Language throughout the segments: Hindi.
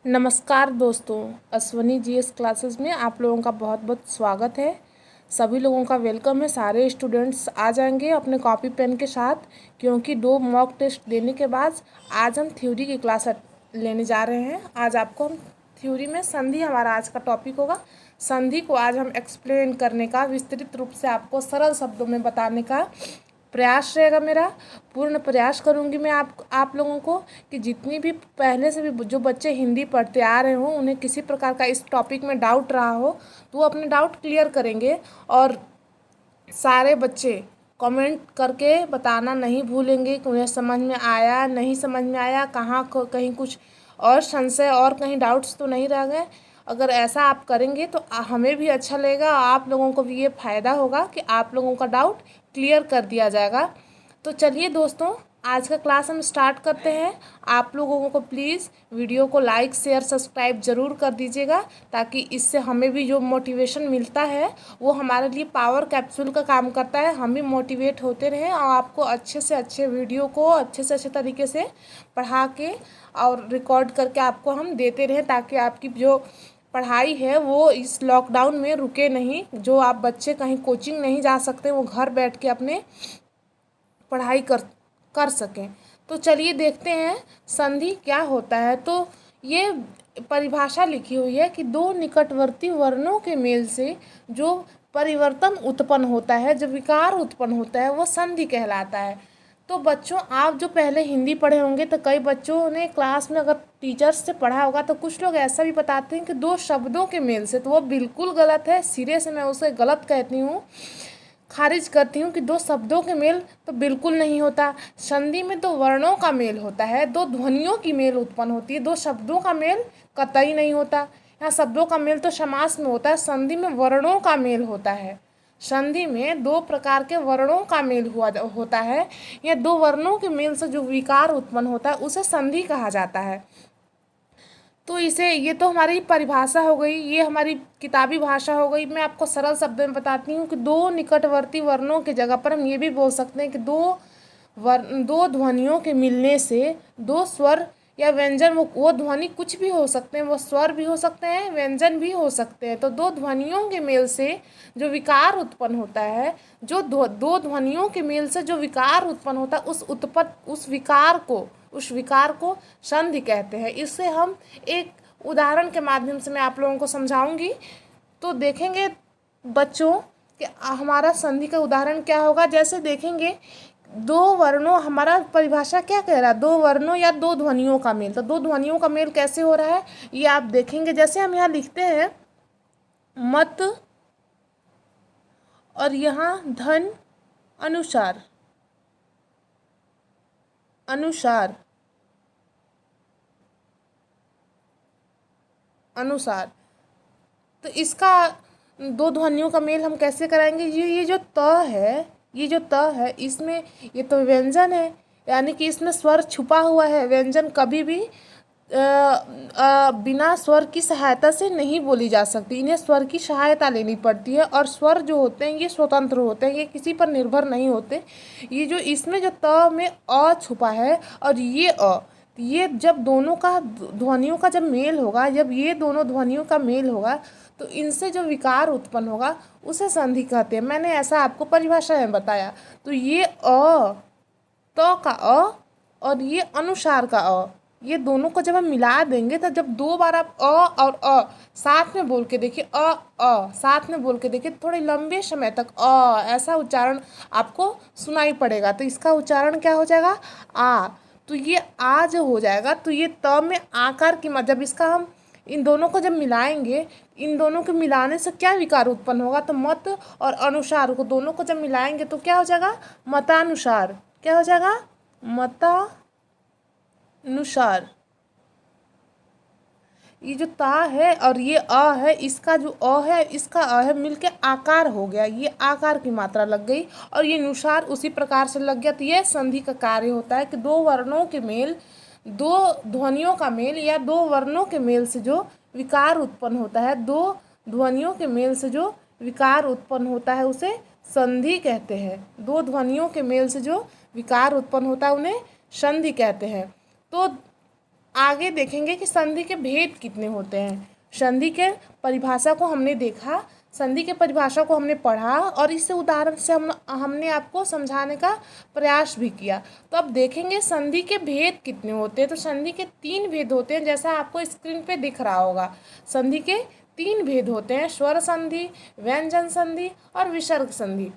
नमस्कार दोस्तों, अश्वनी जीएस क्लासेस में आप लोगों का बहुत बहुत स्वागत है। सभी लोगों का वेलकम है। सारे स्टूडेंट्स आ जाएंगे अपने कॉपी पेन के साथ, क्योंकि 2 मॉक टेस्ट देने के बाद आज हम थ्योरी की क्लास लेने जा रहे हैं। आज आपको हम थ्योरी में संधि हमारा आज का टॉपिक होगा। संधि को आज हम एक्सप्लेन करने का, विस्तृत रूप से आपको सरल शब्दों में बताने का प्रयास रहेगा मेरा। पूर्ण प्रयास करूंगी मैं आप लोगों को कि जितनी भी पहले से भी जो बच्चे हिंदी पढ़ते आ रहे हों, उन्हें किसी प्रकार का इस टॉपिक में डाउट रहा हो तो वो अपने डाउट क्लियर करेंगे। और सारे बच्चे कमेंट करके बताना नहीं भूलेंगे कि उन्हें समझ में आया, नहीं समझ में आया, कहीं कुछ और संशय और कहीं डाउट्स तो नहीं रह गए। अगर ऐसा आप करेंगे तो हमें भी अच्छा लगेगा, आप लोगों को भी ये फ़ायदा होगा कि आप लोगों का डाउट क्लियर कर दिया जाएगा। तो चलिए दोस्तों, आज का क्लास हम स्टार्ट करते हैं। आप लोगों को प्लीज़ वीडियो को लाइक शेयर सब्सक्राइब ज़रूर कर दीजिएगा, ताकि इससे हमें भी जो मोटिवेशन मिलता है वो हमारे लिए पावर कैप्सूल का काम करता है। हम भी मोटिवेट होते रहें और आपको अच्छे से अच्छे वीडियो को अच्छे से अच्छे तरीके से पढ़ा के और रिकॉर्ड करके आपको हम देते रहें, ताकि आपकी जो पढ़ाई है वो इस लॉकडाउन में रुके नहीं। जो आप बच्चे कहीं कोचिंग नहीं जा सकते, वो घर बैठ के अपने पढ़ाई कर सकें। तो चलिए देखते हैं संधि क्या होता है। तो ये परिभाषा लिखी हुई है कि दो निकटवर्ती वर्णों के मेल से जो परिवर्तन उत्पन्न होता है, जो विकार उत्पन्न होता है, वो संधि कहलाता है। तो बच्चों, आप जो पहले हिंदी पढ़े होंगे तो कई बच्चों ने क्लास में अगर टीचर्स से पढ़ा होगा तो कुछ लोग ऐसा भी बताते हैं कि दो शब्दों के मेल से, तो वो बिल्कुल गलत है। सिरे से मैं उसे गलत कहती हूँ, खारिज करती हूँ कि दो शब्दों के मेल तो बिल्कुल नहीं होता। संधि में दो वर्णों का मेल होता है, दो ध्वनियों की मेल उत्पन्न होती है, दो शब्दों का मेल कतई नहीं होता। यहाँ शब्दों का मेल तो समास में होता है, संधि में वर्णों का मेल होता है। संधि में दो प्रकार के वर्णों का मेल होता है। यह दो वर्णों के मेल से जो विकार उत्पन्न होता है उसे संधि कहा जाता है। तो ये तो हमारी परिभाषा हो गई, ये हमारी किताबी भाषा हो गई। मैं आपको सरल शब्द में बताती हूँ कि दो निकटवर्ती वर्णों की जगह पर हम ये भी बोल सकते हैं कि दो ध्वनियों के मिलने से दो स्वर या व्यंजन, वो ध्वनि कुछ भी हो सकते हैं, वो स्वर भी हो सकते हैं, व्यंजन भी हो सकते हैं। तो दो ध्वनियों के मेल से जो विकार उत्पन्न होता है, दो ध्वनियों के मेल से जो विकार उत्पन्न होता है, उस विकार को संधि कहते हैं। इससे हम एक उदाहरण के माध्यम से मैं आप लोगों को समझाऊंगी। तो देखेंगे बच्चों कि हमारा संधि का उदाहरण क्या होगा। जैसे देखेंगे दो वर्णों, हमारा परिभाषा क्या कह रहा है, दो वर्णों या दो ध्वनियों का मेल। तो दो ध्वनियों का मेल कैसे हो रहा है ये आप देखेंगे। जैसे हम यहाँ लिखते हैं मत और यहाँ धन अनुसार, अनुसार, अनुसार। तो इसका दो ध्वनियों का मेल हम कैसे कराएंगे। ये जो त है, ये जो त है, इसमें ये तो व्यंजन है, यानी कि इसमें स्वर छुपा हुआ है। व्यंजन कभी भी बिना स्वर की सहायता से नहीं बोली जा सकती, इन्हें स्वर की सहायता लेनी पड़ती है। और स्वर जो होते हैं ये स्वतंत्र होते हैं, ये किसी पर निर्भर नहीं होते। ये जो इसमें जो त में अ छुपा है और ये जब दोनों का ध्वनियों का जब मेल होगा, जब ये दोनों ध्वनियों का मेल होगा तो इनसे जो विकार उत्पन्न होगा उसे संधि कहते हैं। मैंने ऐसा आपको परिभाषा में बताया। तो ये त का अ और ये अनुसार का अ, ये दोनों को जब हम मिला देंगे तो जब दो बार आप अ और अ साथ में बोल के देखिए, साथ में बोल के देखिए, थोड़े लंबे समय तक ऐसा उच्चारण आपको सुनाई पड़ेगा। तो इसका उच्चारण क्या हो जाएगा, आ। तो ये आ जो हो जाएगा, तो ये त में आकार की जब इसका हम इन दोनों को जब मिलाएंगे, इन दोनों के मिलाने से क्या विकार उत्पन्न होगा, तो मत और अनुसार को दोनों को जब मिलाएंगे तो क्या हो जाएगा, मतानुसार। क्या हो जाएगा, मतानुसार। ये जो ता है और ये अ है, इसका जो अ है इसका अ है मिलके आकार हो गया, ये आकार की मात्रा लग गई और ये नुसार उसी प्रकार से लग गया। तो ये संधि का कार्य होता है कि दो वर्णों के मेल, दो ध्वनियों का मेल या दो वर्णों के मेल से जो विकार उत्पन्न होता है, दो ध्वनियों के मेल से जो विकार उत्पन्न होता है उसे संधि कहते हैं। दो ध्वनियों के मेल से जो विकार उत्पन्न होता है उन्हें संधि कहते हैं। तो आगे देखेंगे कि संधि के भेद कितने होते हैं। संधि के परिभाषा को हमने देखा, संधि के परिभाषा को हमने पढ़ा और इस उदाहरण से हमने आपको समझाने का प्रयास भी किया। तो अब देखेंगे संधि के भेद कितने होते हैं। तो संधि के 3 भेद होते हैं, जैसा आपको स्क्रीन पे दिख रहा होगा। संधि के 3 भेद होते हैं, स्वर संधि, व्यंजन संधि और विसर्ग संधि।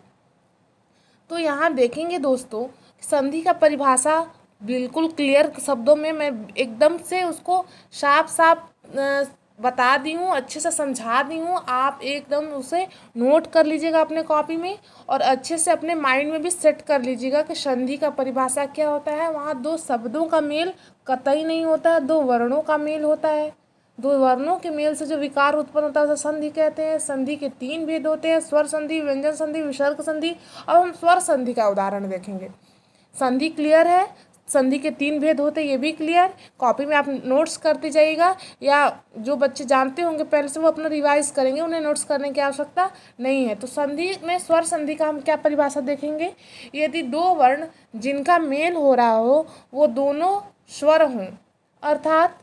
तो यहाँ देखेंगे दोस्तों, संधि का परिभाषा बिल्कुल क्लियर शब्दों में मैं एकदम से उसको साफ साफ बता दी हूँ, अच्छे से समझा दी हूँ। आप एकदम उसे नोट कर लीजिएगा अपने कॉपी में और अच्छे से अपने माइंड में भी सेट कर लीजिएगा कि संधि का परिभाषा क्या होता है। वहाँ 2 शब्दों का मेल कतई नहीं होता है, 2 वर्णों का मेल होता है। 2 वर्णों के मेल से जो विकार उत्पन्न होता है उसे संधि कहते हैं। संधि के 3 भेद होते हैं, स्वर संधि, व्यंजन संधि, विसर्ग संधि। अब हम स्वर संधि का उदाहरण देखेंगे। संधि क्लियर है, संधि के 3 भेद होते हैं, ये भी क्लियर। कॉपी में आप नोट्स करते जाइएगा, या जो बच्चे जानते होंगे पहले से वो अपना रिवाइज करेंगे, उन्हें नोट्स करने की आवश्यकता नहीं है। तो संधि में स्वर संधि का हम क्या परिभाषा देखेंगे। यदि 2 वर्ण जिनका मेल हो रहा हो वो दोनों स्वर हों, अर्थात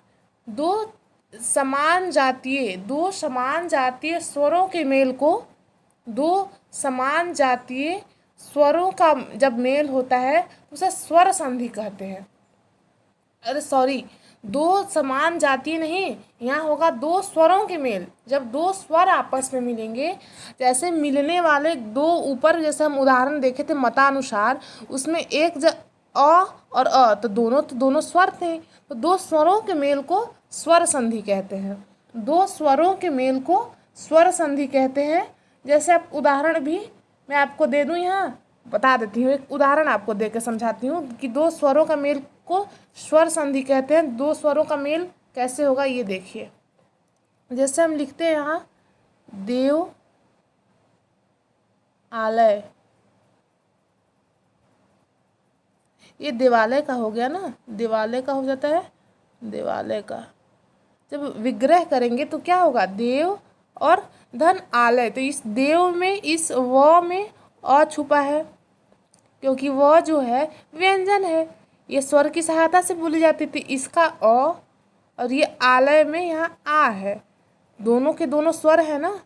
2 समान जातीय स्वरों के मेल को, 2 समान जातीय स्वरों का जब मेल होता है उसे स्वर संधि कहते हैं। अरे सॉरी, 2 समान जातीय नहीं, यहाँ होगा 2 स्वरों के मेल। जब 2 स्वर आपस में मिलेंगे, जैसे मिलने वाले 2 ऊपर जैसे हम उदाहरण देखे थे मतानुसार, उसमें एक अ और अ, तो दोनों स्वर थे। तो 2 स्वरों के मेल को स्वर संधि कहते हैं। 2 स्वरों के मेल को स्वर संधि कहते हैं। जैसे आप उदाहरण भी मैं आपको दे दूं, यहाँ बता देती हूँ, एक उदाहरण आपको दे के समझाती हूँ कि 2 स्वरों का मेल को स्वर संधि कहते हैं। 2 स्वरों का मेल कैसे होगा ये देखिए। जैसे हम लिखते हैं यहाँ देव आलय, ये देवालय का हो गया ना, देवालय का हो जाता है, देवालय का। जब विग्रह करेंगे तो क्या होगा, देव और धन आलय। तो इस देव में, इस व में अ छुपा है, क्योंकि वह जो है व्यंजन है, ये स्वर की सहायता से बोली जाती थी। इसका अ और ये आलय में यहाँ आ है, दोनों के दोनों स्वर है ना,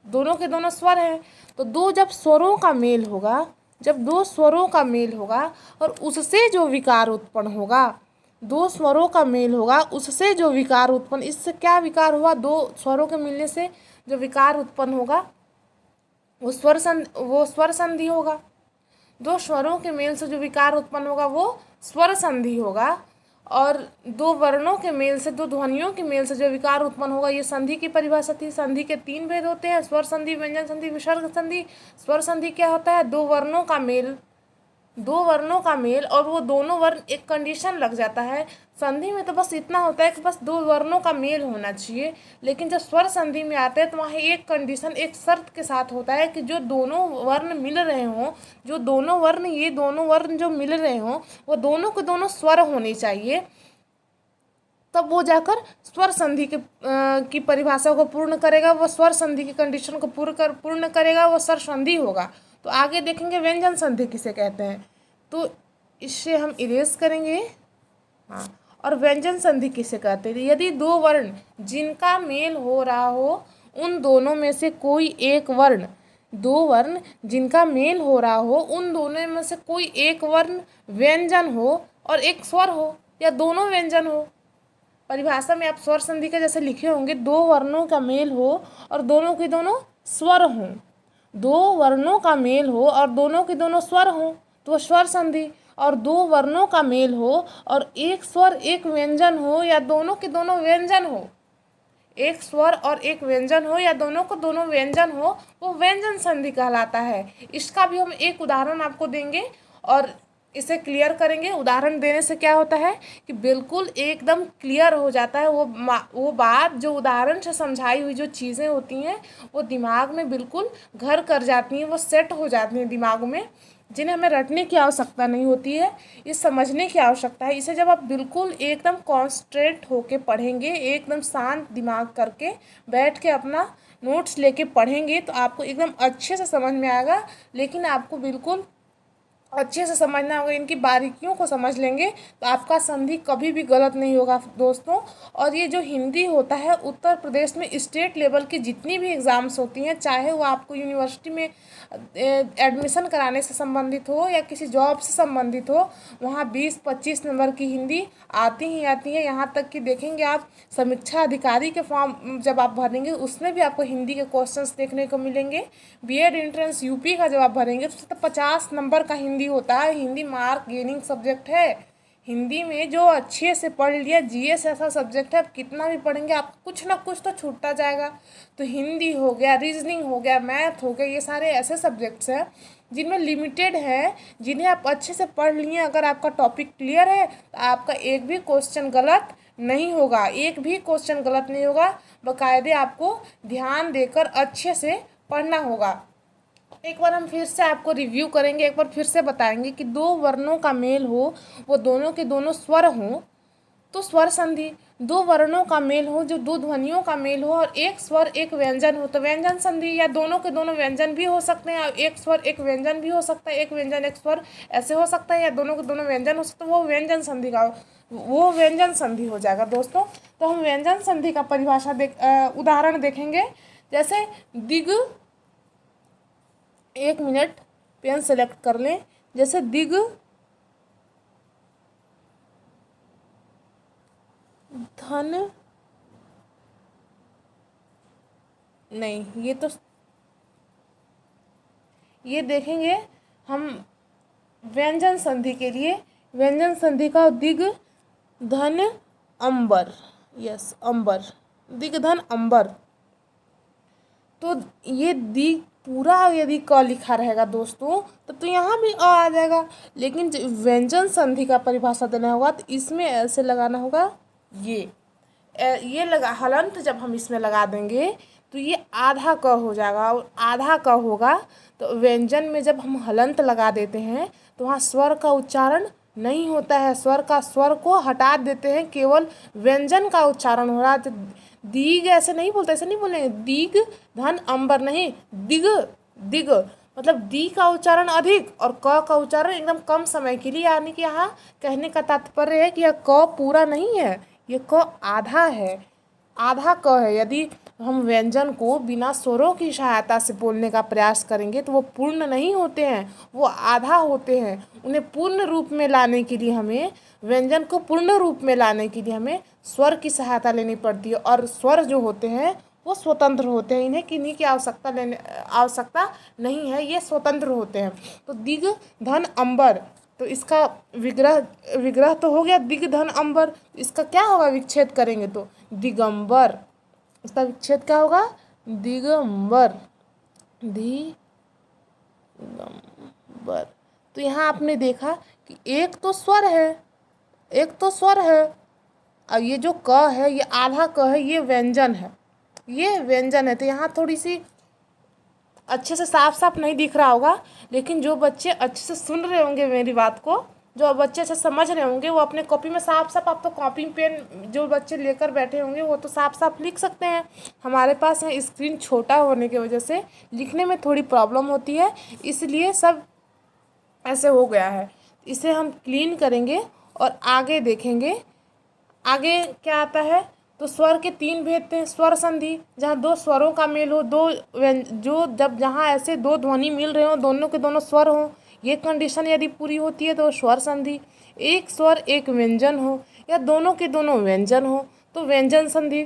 दोनों के दोनों स्वर हैं। तो 2 जब स्वरों का मेल होगा, जब 2 स्वरों का मेल होगा और उससे जो विकार उत्पन्न होगा, 2 स्वरों का मेल होगा उससे जो विकार उत्पन्न, इससे क्या विकार हुआ, 2 स्वरों के मिलने से जो विकार उत्पन्न होगा वो स्वर संधि होगा। 2 स्वरों के मेल से जो विकार उत्पन्न होगा वो स्वर संधि होगा। और 2 वर्णों के मेल से, 2 ध्वनियों के मेल से जो विकार उत्पन्न होगा, ये संधि की परिभाषा थी। संधि के 3 भेद होते हैं, स्वर संधि, व्यंजन संधि, विसर्ग संधि। स्वर संधि क्या होता है, 2 वर्णों का मेल, 2 वर्णों का मेल और वो दोनों वर्ण एक कंडीशन लग जाता है। संधि में तो बस इतना होता है कि बस 2 वर्णों का मेल होना चाहिए, लेकिन जब स्वर संधि में आते हैं तो वहाँ एक कंडीशन, एक शर्त के साथ होता है कि जो दोनों वर्ण मिल रहे हों, जो दोनों वर्ण, ये दोनों वर्ण जो मिल रहे हों वो दोनों के दोनों स्वर होने चाहिए, तब वो जाकर स्वर संधि के की परिभाषा को पूर्ण करेगा, वो स्वर संधि की कंडीशन को पूर्ण करेगा, वो स्वर संधि होगा। तो आगे देखेंगे व्यंजन संधि किसे कहते हैं, तो इससे हम इरेज करेंगे। हाँ, और व्यंजन संधि किसे कहते हैं, यदि 2 वर्ण जिनका मेल हो रहा हो, उन दोनों में से कोई एक वर्ण, 2 वर्ण जिनका मेल हो रहा हो, उन दोनों में से कोई एक वर्ण व्यंजन हो और एक स्वर हो, या दोनों व्यंजन हो। परिभाषा में आप स्वर संधि का जैसे लिखे होंगे, 2 वर्णों का मेल हो और दोनों के दोनों स्वर हों, 2 वर्णों का मेल हो और दोनों के दोनों स्वर हों तो स्वर संधि। और 2 वर्णों का मेल हो और एक स्वर एक व्यंजन हो, या दोनों के दोनों व्यंजन हो, एक स्वर और एक व्यंजन हो या दोनों को दोनों व्यंजन हो, वो व्यंजन संधि कहलाता है। इसका भी हम एक उदाहरण आपको देंगे और इसे क्लियर करेंगे। उदाहरण देने से क्या होता है कि बिल्कुल एकदम क्लियर हो जाता है वो बात, जो उदाहरण से समझाई हुई जो चीज़ें होती हैं वो दिमाग में बिल्कुल घर कर जाती हैं, वो सेट हो जाती हैं दिमाग में, जिन्हें हमें रटने की आवश्यकता नहीं होती है, ये समझने की आवश्यकता है। इसे जब आप बिल्कुल एकदम कॉन्सन्ट्रेट होके पढ़ेंगे, एकदम शांत दिमाग करके बैठ के अपना नोट्स लेके पढ़ेंगे, तो आपको एकदम अच्छे से समझ में आएगा। लेकिन आपको बिल्कुल अच्छे से समझना होगा, इनकी बारीकियों को समझ लेंगे तो आपका संधि कभी भी गलत नहीं होगा दोस्तों। और ये जो हिंदी होता है उत्तर प्रदेश में स्टेट लेवल की जितनी भी एग्ज़ाम्स होती हैं, चाहे वो आपको यूनिवर्सिटी में एडमिशन कराने से संबंधित हो या किसी जॉब से संबंधित हो, वहाँ 20-25 नंबर की हिंदी आती ही आती है। यहाँ तक कि देखेंगे आप समीक्षा अधिकारी के फॉर्म जब आप भरेंगे उसमें भी आपको हिंदी के क्वेश्चंस देखने को मिलेंगे। बीएड एंट्रेंस यूपी का जब आप भरेंगे तो 50 नंबर का हिंदी होता है। हिंदी मार्क गेनिंग सब्जेक्ट है। हिंदी में जो अच्छे से पढ़ लिया, जीएस ऐसा सब्जेक्ट है, आप कितना भी पढ़ेंगे आप कुछ ना कुछ तो छूटता जाएगा। तो हिंदी हो गया, रीजनिंग हो गया, मैथ हो गया, ये सारे ऐसे सब्जेक्ट्स हैं जिनमें लिमिटेड है, जिन्हें आप अच्छे से पढ़ लिए, अगर आपका टॉपिक क्लियर है तो आपका एक भी क्वेश्चन गलत नहीं होगा, एक भी क्वेश्चन गलत नहीं होगा। बाकायदे आपको ध्यान देकर अच्छे से पढ़ना होगा। एक बार हम फिर से आपको रिव्यू करेंगे, एक बार फिर से बताएंगे कि दो वर्णों का मेल हो, वो दोनों के दोनों स्वर हों तो स्वर संधि। दो वर्णों का मेल हो, जो दो ध्वनियों का मेल हो और एक स्वर एक व्यंजन हो तो व्यंजन संधि। या दोनों के दोनों व्यंजन भी हो सकते हैं, एक स्वर एक व्यंजन भी हो सकता है, एक व्यंजन एक स्वर ऐसे हो सकता है, या दोनों के दोनों व्यंजन हो सकते हैं, वो व्यंजन संधि का वो व्यंजन संधि हो जाएगा दोस्तों। तो हम व्यंजन संधि का परिभाषा उदाहरण देखेंगे। जैसे दिग, एक मिनट पेन सेलेक्ट कर लें। जैसे दिग धन, नहीं ये देखेंगे हम व्यंजन संधि के लिए। व्यंजन संधि का दिग धन अंबर, यस अंबर, दिग धन अंबर। तो ये दी पूरा यदि क लिखा रहेगा दोस्तों तो यहाँ भी अ आ जाएगा, लेकिन व्यंजन संधि का परिभाषा देना होगा तो इसमें ऐसे लगाना होगा। ये लगा हलंत जब हम इसमें लगा देंगे तो ये आधा क हो जाएगा, और आधा क होगा तो व्यंजन में जब हम हलंत लगा देते हैं तो वहाँ स्वर का उच्चारण नहीं होता है, स्वर को हटा देते हैं, केवल व्यंजन का उच्चारण हो रहा है। तो दीग ऐसे नहीं बोलते, ऐसे नहीं बोलेंगे दीग धन अंबर, नहीं दिग, दिग मतलब दी का उच्चारण अधिक और क का उच्चारण एकदम कम समय के लिए। यानी कि यहाँ कहने का तात्पर्य है कि यह क पूरा नहीं है, ये क आधा है, आधा क है। यदि हम व्यंजन को बिना स्वरों की सहायता से बोलने का प्रयास करेंगे तो वो पूर्ण नहीं होते हैं, वो आधा होते हैं। उन्हें पूर्ण रूप में लाने के लिए हमें, व्यंजन को पूर्ण रूप में लाने के लिए हमें स्वर की सहायता लेनी पड़ती है। और स्वर जो होते हैं वो स्वतंत्र होते हैं, इन्हें किन्हीं की आवश्यकता नहीं है, ये स्वतंत्र होते हैं। तो दिग धन अंबर, तो इसका विग्रह तो हो गया दिग धन अंबर। इसका क्या होगा, विच्छेद करेंगे तो दिगंबर। इसका विच्छेद क्या होगा, दिगंबर, दिगंबर। तो यहाँ आपने देखा कि एक तो स्वर है, और ये जो क है ये आधा क है, ये व्यंजन है। तो यहाँ थोड़ी सी अच्छे से साफ नहीं दिख रहा होगा, लेकिन जो बच्चे अच्छे से सुन रहे होंगे मेरी बात को, जो बच्चे अच्छे समझ रहे होंगे, वो अपने कॉपी में साफ आप तो कॉपी पेन जो बच्चे लेकर बैठे होंगे वो तो साफ लिख सकते हैं। हमारे पास है स्क्रीन छोटा होने की वजह से लिखने में थोड़ी प्रॉब्लम होती है, इसलिए सब ऐसे हो गया है। इसे हम क्लीन करेंगे और आगे देखेंगे। आगे क्या आता है, तो स्वर के 3 भेद थे। स्वर संधि, जहाँ दो स्वरों का मेल हो, जहाँ ऐसे दो ध्वनि मिल रहे हो, दोनों के दोनों स्वर हो, ये कंडीशन यदि पूरी होती है तो स्वर संधि। एक स्वर एक व्यंजन हो या दोनों के दोनों व्यंजन हो तो व्यंजन संधि।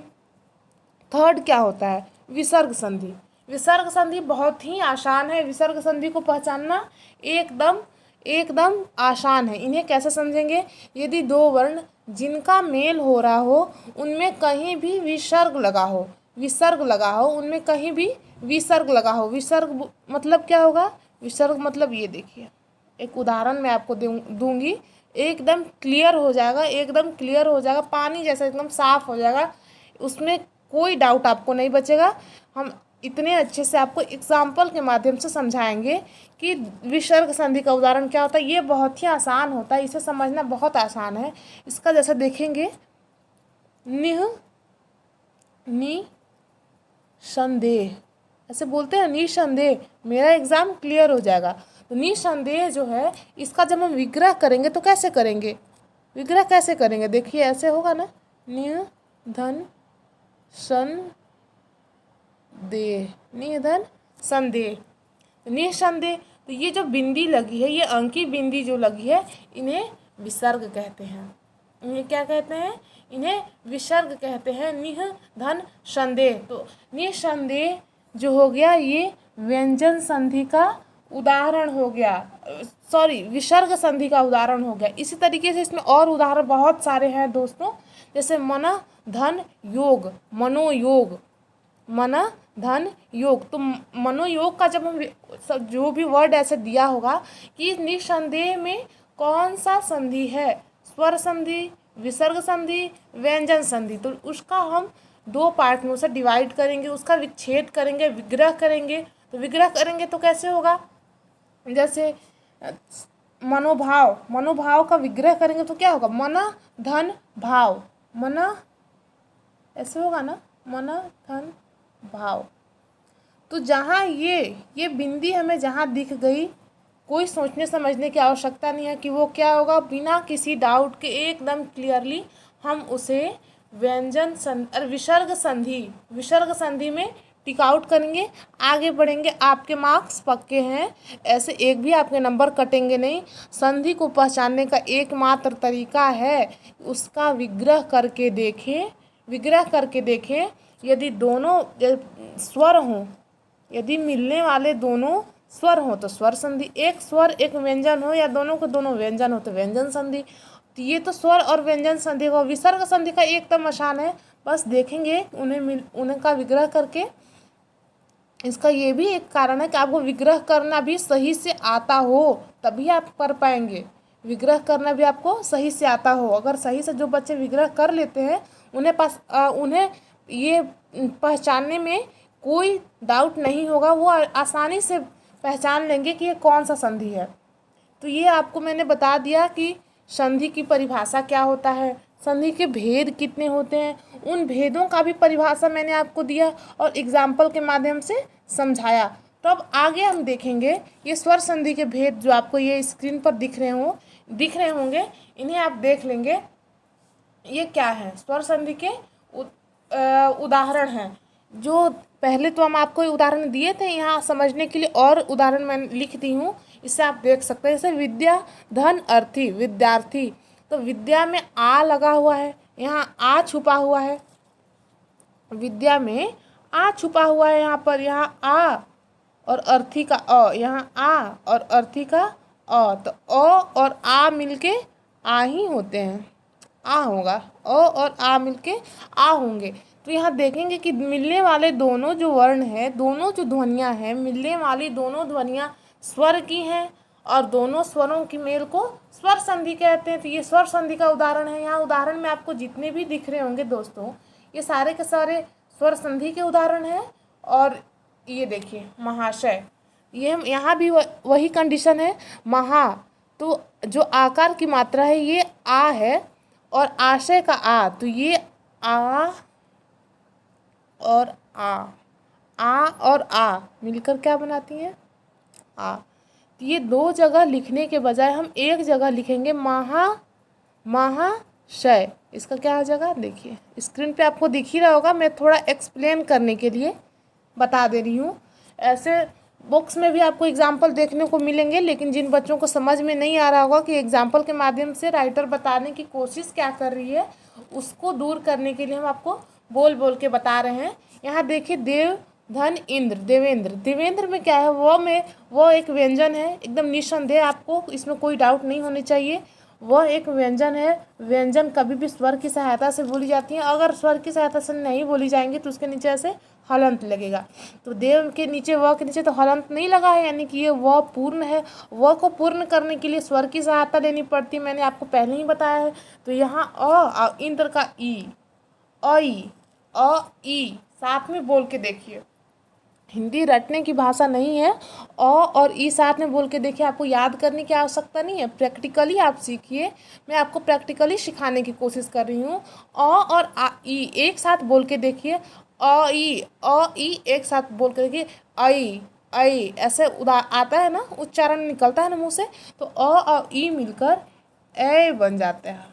थर्ड क्या होता है, विसर्ग संधि। विसर्ग संधि बहुत ही आसान है, विसर्ग संधि को पहचानना एकदम आसान है। इन्हें कैसे समझेंगे, यदि दो वर्ण जिनका मेल हो रहा हो उनमें कहीं भी विसर्ग लगा हो, उनमें कहीं भी विसर्ग लगा हो। विसर्ग मतलब क्या होगा, विसर्ग मतलब ये देखिए, एक उदाहरण मैं आपको दूंगी, एकदम क्लियर हो जाएगा, पानी जैसा एकदम साफ हो जाएगा, उसमें कोई डाउट आपको नहीं बचेगा। हम इतने अच्छे से आपको एग्जाम्पल के माध्यम से समझाएंगे कि विसर्ग संधि का उदाहरण क्या होता है। ये बहुत ही आसान होता है, इसे समझना बहुत आसान है। इसका जैसे देखेंगे, निह नि संदेह, ऐसे बोलते हैं निसंदेह, मेरा एग्जाम क्लियर हो जाएगा। तो निसंदेह जो है इसका जब हम विग्रह करेंगे तो कैसे करेंगे, विग्रह कैसे करेंगे, देखिए ऐसे होगा ना, नि धन सन देह, नि धन संदेह, निसंदेह। तो ये जो बिंदी लगी है, ये अंकी बिंदी जो लगी है, इन्हें विसर्ग कहते हैं। इन्हें क्या कहते हैं, इन्हें विसर्ग कहते हैं। निह धन संदेह, तो निसंदेह जो हो गया ये व्यंजन संधि का उदाहरण हो गया, सॉरी विसर्ग संधि का उदाहरण हो गया। इसी तरीके से इसमें और उदाहरण बहुत सारे हैं दोस्तों, जैसे मन धन योग, मनोयोग, मन धन योग। तो मनोयोग का जब हम जो भी वर्ड ऐसे दिया होगा कि निसंदेह में कौन सा संधि है, स्वर संधि, विसर्ग संधि, व्यंजन संधि, तो उसका हम दो पार्ट में उसे डिवाइड करेंगे, उसका विच्छेद करेंगे, विग्रह करेंगे। तो विग्रह करेंगे तो कैसे होगा, जैसे मनोभाव, मनोभाव का विग्रह करेंगे तो क्या होगा, मन धन भाव, मन ऐसे होगा ना, मन धन भाव। तो जहाँ ये बिंदी हमें जहाँ दिख गई, कोई सोचने समझने की आवश्यकता नहीं है कि वो क्या होगा, बिना किसी डाउट के एकदम क्लियरली हम उसे व्यंजन और विसर्ग संधि में टिक आउट करेंगे, आगे बढ़ेंगे। आपके मार्क्स पक्के हैं, ऐसे एक भी आपके नंबर कटेंगे नहीं। संधि को पहचानने का एकमात्र तरीका है उसका विग्रह करके देखें, विग्रह करके देखें। यदि दोनों स्वर हों, यदि मिलने वाले दोनों स्वर हो तो स्वर संधि, एक स्वर एक व्यंजन हो या दोनों को दोनों व्यंजन हो तो व्यंजन संधि। तो ये तो स्वर और व्यंजन संधि को, विसर्ग संधि का एकदम आसान है, बस देखेंगे उन्हें का विग्रह करके। इसका ये भी एक कारण है कि आपको विग्रह करना भी सही से आता हो, तभी आप कर पाएंगे। विग्रह करना भी आपको सही से आता हो। अगर सही से जो बच्चे विग्रह कर लेते हैं उन्हें ये पहचानने में कोई डाउट नहीं होगा, वो आसानी से पहचान लेंगे कि ये कौन सा संधि है। तो ये आपको मैंने बता दिया कि संधि की परिभाषा क्या होता है, संधि के भेद कितने होते हैं, उन भेदों का भी परिभाषा मैंने आपको दिया और एग्जाम्पल के माध्यम से समझाया। तो अब आगे हम देखेंगे ये स्वर संधि के भेद जो आपको ये स्क्रीन पर दिख रहे होंगे, इन्हें आप देख लेंगे। ये क्या है, स्वर संधि के उदाहरण हैं। जो पहले तो हम आपको उदाहरण दिए थे, यहाँ समझने के लिए और उदाहरण मैं लिख दी हूँ, इससे आप देख सकते हैं। जैसे विद्या धन अर्थी, विद्यार्थी, तो विद्या में आ लगा हुआ है, यहाँ आ छुपा हुआ है, विद्या में आ छुपा हुआ है यहाँ पर, यहाँ आ और अर्थी का अ, यहाँ आ और अर्थी का अ, तो अ और आ मिलके आ ही होते हैं, आ होगा, अ और आ मिलके आ होंगे। तो यहाँ देखेंगे कि मिलने वाले दोनों जो वर्ण हैं, दोनों जो ध्वनियाँ हैं, मिलने वाली दोनों ध्वनियाँ स्वर की हैं और दोनों स्वरों की मेल को स्वर संधि कहते हैं। तो ये स्वर संधि का उदाहरण है। यहाँ उदाहरण में आपको जितने भी दिख रहे होंगे दोस्तों, ये सारे के सारे स्वर संधि के उदाहरण हैं। और ये देखिए महाशय, ये यहाँ भी वही कंडीशन है, महा, तो जो आकार की मात्रा है ये आ है और आशय का आ, तो ये आ और आ और आ मिलकर क्या बनाती हैं, आ। तो ये दो जगह लिखने के बजाय हम एक जगह लिखेंगे, महाशय। इसका क्या हो जाएगा, देखिए स्क्रीन पे आपको दिख ही रहा होगा, मैं थोड़ा एक्सप्लेन करने के लिए बता दे रही हूँ। ऐसे बुक्स में भी आपको एग्जाम्पल देखने को मिलेंगे, लेकिन जिन बच्चों को समझ में नहीं आ रहा होगा कि एग्जाम्पल के माध्यम से राइटर बताने की कोशिश क्या कर रही है, उसको दूर करने के लिए हम आपको बोल बोल के बता रहे हैं। यहाँ देखिए देव धन इंद्र, देवेंद्र, देवेंद्र में क्या है, वो एक व्यंजन है, एकदम निस्संदेह, आपको इसमें कोई डाउट नहीं होनी चाहिए। वह एक व्यंजन है। व्यंजन कभी भी स्वर की सहायता से बोली जाती है, अगर स्वर की सहायता से नहीं बोली जाएंगी तो उसके नीचे ऐसे हलंत लगेगा। तो देव के नीचे, व के नीचे तो हलंत नहीं लगा है, यानी कि ये व पूर्ण है। व को पूर्ण करने के लिए स्वर की सहायता लेनी पड़ती, मैंने आपको पहले ही बताया है। तो यहाँ अ इंद्र का ई, अ ई साथ में बोल के देखिए। हिंदी रटने की भाषा नहीं है, अ और ई साथ में बोल के देखिए। आपको याद करने की आवश्यकता नहीं है, प्रैक्टिकली आप सीखिए। मैं आपको प्रैक्टिकली सिखाने की कोशिश कर रही हूँ। अ और ई एक साथ बोल के देखिए, अ ई एक साथ बोल के देखिए, आई ऐ ऐसे आता है ना, उच्चारण निकलता है ना मुँह से, तो अ और ई मिलकर ए बन जाते हैं,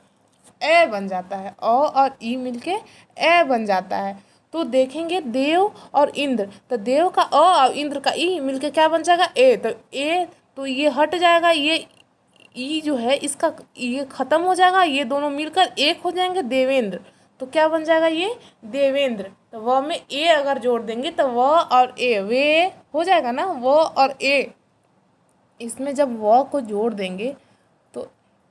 ए बन जाता है, अ और ई मिलके ए बन जाता है। तो देखेंगे देव और इंद्र, तो देव का अ और इंद्र का ई मिलके क्या बन जाएगा, ए। तो ए, तो ये हट जाएगा, ये ई जो है इसका ये खत्म हो जाएगा, ये दोनों मिलकर एक हो जाएंगे देवेंद्र। तो क्या बन जाएगा ये, देवेंद्र। तो व में ए अगर जोड़ देंगे तो व और ए, वे हो जाएगा ना, व और ए। इसमें जब व को जोड़ देंगे तो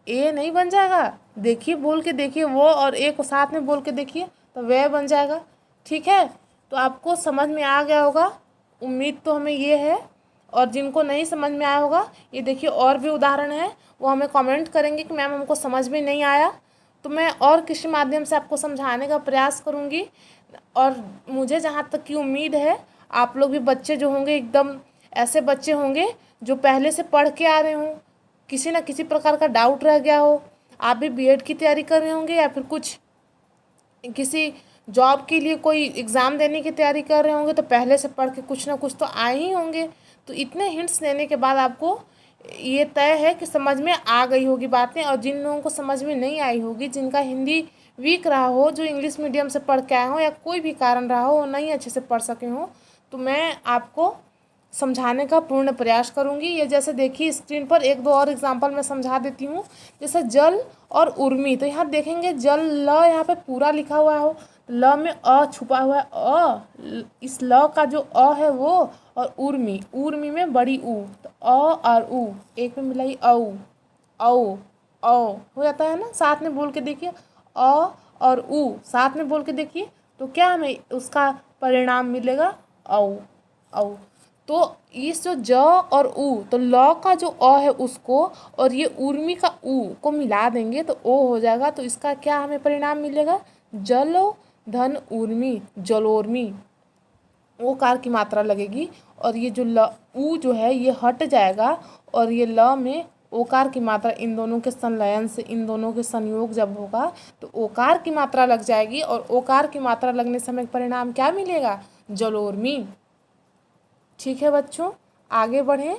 ए नहीं बन जाएगा, देखिए बोल के देखिए, वो और ए को साथ में बोल के देखिए, तो वह बन जाएगा। ठीक है, तो आपको समझ में आ गया होगा, उम्मीद तो हमें ये है। और जिनको नहीं समझ में आया होगा, ये देखिए और भी उदाहरण है, वो हमें कमेंट करेंगे कि मैम हमको समझ में नहीं आया, तो मैं और किसी माध्यम से आपको समझाने का प्रयास करूँगी। और मुझे जहाँ तक की उम्मीद है, आप लोग भी बच्चे जो होंगे एकदम ऐसे बच्चे होंगे जो पहले से पढ़ के आ रहे हों, किसी न किसी प्रकार का डाउट रह गया हो, आप भी बीएड की तैयारी कर रहे होंगे या फिर कुछ किसी जॉब के लिए कोई एग्ज़ाम देने की तैयारी कर रहे होंगे, तो पहले से पढ़ के कुछ ना कुछ तो आए ही होंगे। तो इतने हिंट्स देने के बाद आपको ये तय है कि समझ में आ गई होगी बातें। और जिन लोगों को समझ में नहीं आई होगी, जिनका हिंदी वीक रहा हो, जो इंग्लिश मीडियम से पढ़ के आए हो या कोई भी कारण रहा हो, वो नहीं अच्छे से पढ़ सके हों, तो मैं आपको समझाने का पूर्ण प्रयास करूंगी। ये जैसे देखिए स्क्रीन पर एक दो और एग्जांपल मैं समझा देती हूँ। जैसे जल और उर्मी, तो यहाँ देखेंगे जल ल यहाँ पे पूरा लिखा हुआ हो, ल में अ छुपा हुआ है, इस ल का जो अ है वो, और उर्मी, उर्मी में बड़ी ऊ, तो अ और ऊ एक में मिलाई औ, औ औ हो जाता है ना। साथ में बोल के देखिए, अ और ऊ साथ में बोल के देखिए, तो क्या हमें उसका परिणाम मिलेगा, औ औ। तो इस जो ज और उ, तो ल का जो अ है उसको और ये उर्मी का उ को मिला देंगे तो ओ हो जाएगा। तो इसका क्या हमें परिणाम मिलेगा, जलो धन उर्मी, जलोर्मी। ओ कार की मात्रा लगेगी और ये जो ल उ जो है ये हट जाएगा, और ये ल में ओकार की मात्रा, इन दोनों के संलयन से, इन दोनों के संयोग जब होगा तो ओकार की मात्रा लग जाएगी, और ओकार की मात्रा लगने से हमें परिणाम क्या मिलेगा, जलोर्मी। ठीक है बच्चों, आगे बढ़ें।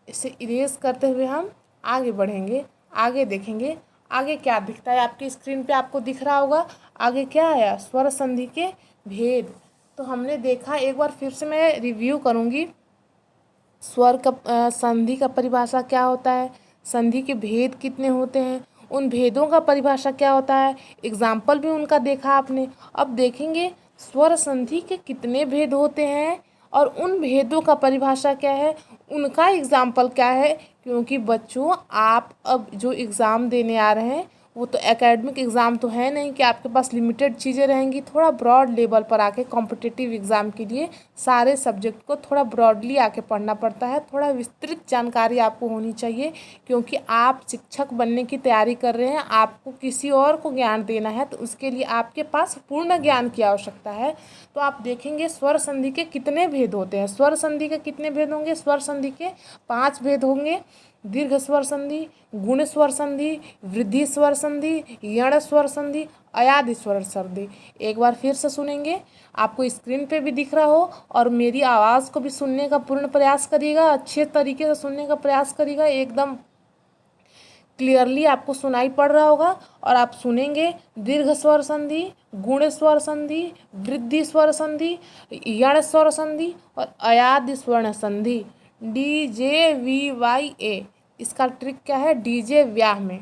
इसे इरेज करते हुए हम आगे बढ़ेंगे, आगे देखेंगे आगे क्या दिखता है। आपकी स्क्रीन पे आपको दिख रहा होगा आगे क्या आया, स्वर संधि के भेद। तो हमने देखा, एक बार फिर से मैं रिव्यू करूँगी। स्वर का संधि का परिभाषा क्या होता है, संधि के भेद कितने होते हैं, उन भेदों का परिभाषा क्या होता है, एग्जाम्पल भी उनका देखा आपने। अब देखेंगे स्वर संधि के कितने भेद होते हैं और उन भेदों का परिभाषा क्या है, उनका एग्जाम्पल क्या है। क्योंकि बच्चों आप अब जो एग्ज़ाम देने आ रहे हैं वो तो एकेडमिक एग्ज़ाम तो है नहीं कि आपके पास लिमिटेड चीज़ें रहेंगी। थोड़ा ब्रॉड लेवल पर आके कॉम्पिटिटिव एग्ज़ाम के लिए सारे सब्जेक्ट को थोड़ा ब्रॉडली आके पढ़ना पड़ता है, थोड़ा विस्तृत जानकारी आपको होनी चाहिए। क्योंकि आप शिक्षक बनने की तैयारी कर रहे हैं, आपको किसी और को ज्ञान देना है, तो उसके लिए आपके पास पूर्ण ज्ञान की आवश्यकता है। तो आप देखेंगे स्वर संधि के कितने भेद होते हैं। स्वर संधि के कितने भेद होंगे, स्वर संधि के 5 भेद होंगे। दीर्घ स्वर संधि, गुण स्वर संधि, वृद्धि स्वर संधि, यण स्वर संधि, अयादि स्वर संधि। एक बार फिर से सुनेंगे, आपको स्क्रीन पे भी दिख रहा हो और मेरी आवाज़ को भी सुनने का पूर्ण प्रयास करिएगा, अच्छे तरीके से सुनने का प्रयास करिएगा, एकदम क्लियरली आपको सुनाई पड़ रहा होगा। और आप सुनेंगे दीर्घ स्वर संधि, गुण स्वर संधि, वृद्धि स्वर संधि, यण स्वर संधि और अयादि स्वर्ण संधि, DJVYA। इसका ट्रिक क्या है, डीजे व्याह में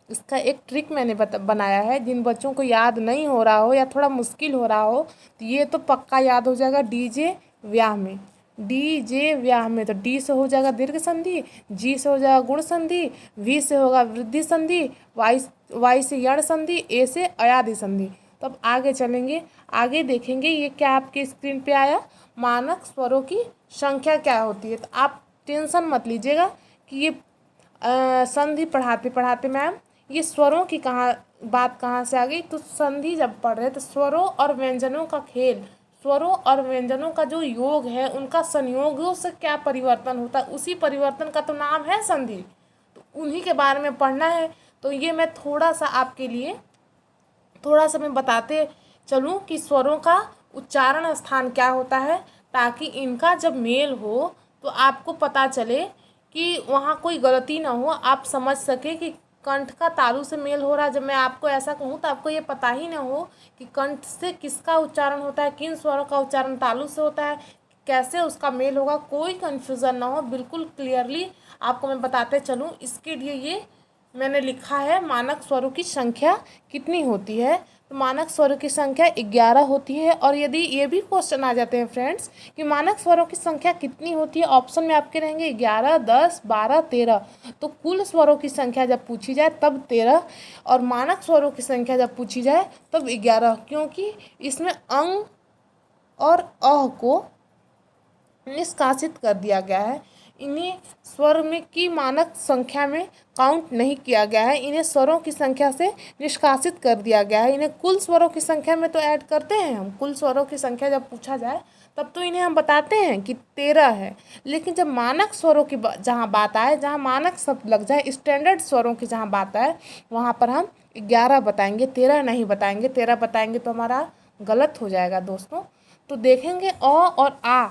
इसका एक ट्रिक मैंने बनाया है। जिन बच्चों को याद नहीं हो रहा हो या थोड़ा मुश्किल हो रहा हो तो ये तो पक्का याद हो जाएगा, डीजे व्याह में। डीजे व्याह में तो डी से हो जाएगा दीर्घ संधि, जी से हो जाएगा गुण संधि, वी से होगा वृद्धि संधि, वाई से यण संधि, ए से अयादि संधि। तो अब आगे चलेंगे, आगे देखेंगे ये क्या आपके स्क्रीन पे आया, मानक स्वरों की संख्या क्या होती है। तो आप टेंशन मत लीजिएगा कि ये संधि पढ़ाते पढ़ाते मैम ये स्वरों की बात कहाँ से आ गई। तो संधि जब पढ़ रहे तो स्वरों और व्यंजनों का खेल, स्वरों और व्यंजनों का जो योग है उनका संयोगों से क्या परिवर्तन होता है, उसी परिवर्तन का तो नाम है संधि। तो उन्हीं के बारे में पढ़ना है। तो ये मैं थोड़ा सा आपके लिए थोड़ा सा मैं बताते चलूँ कि स्वरों का उच्चारण स्थान क्या होता है, ताकि इनका जब मेल हो तो आपको पता चले कि वहाँ कोई गलती ना हो, आप समझ सके कि कंठ का तालु से मेल हो रहा है। जब मैं आपको ऐसा कहूँ तो आपको ये पता ही ना हो कि कंठ से किसका उच्चारण होता है, किन स्वरों का उच्चारण तालु से होता है, कैसे उसका मेल होगा, कोई कन्फ्यूज़न ना हो, बिल्कुल क्लियरली आपको मैं बताते चलूँ। इसके लिए ये मैंने लिखा है मानक स्वरों की संख्या कितनी होती है। तो मानक स्वरों की संख्या 11 होती है। और यदि ये भी क्वेश्चन आ जाते हैं फ्रेंड्स कि मानक स्वरों की संख्या कितनी होती है, ऑप्शन में आपके रहेंगे 11, 10, 12, 13। तो कुल स्वरों की संख्या जब पूछी जाए तब 13, और मानक स्वरों की संख्या जब पूछी जाए तब 11, क्योंकि इसमें अंग और अ को निष्कासित कर दिया गया है। इन्हें स्वर में की मानक संख्या में काउंट नहीं किया गया है, इन्हें स्वरों की संख्या से निष्कासित कर दिया गया है। इन्हें कुल स्वरों की संख्या में तो ऐड करते हैं हम, कुल स्वरों की संख्या जब पूछा जाए तब तो इन्हें हम बताते हैं कि 13 है। लेकिन जब मानक स्वरों की जहाँ बात आए, जहाँ मानक शब्द लग जाए, स्टैंडर्ड स्वरों की जहाँ बात आए, वहाँ पर हम 11 बताएंगे, 13 नहीं बताएंगे। 13 बताएंगे तो हमारा गलत हो जाएगा दोस्तों। तो देखेंगे अ और आ,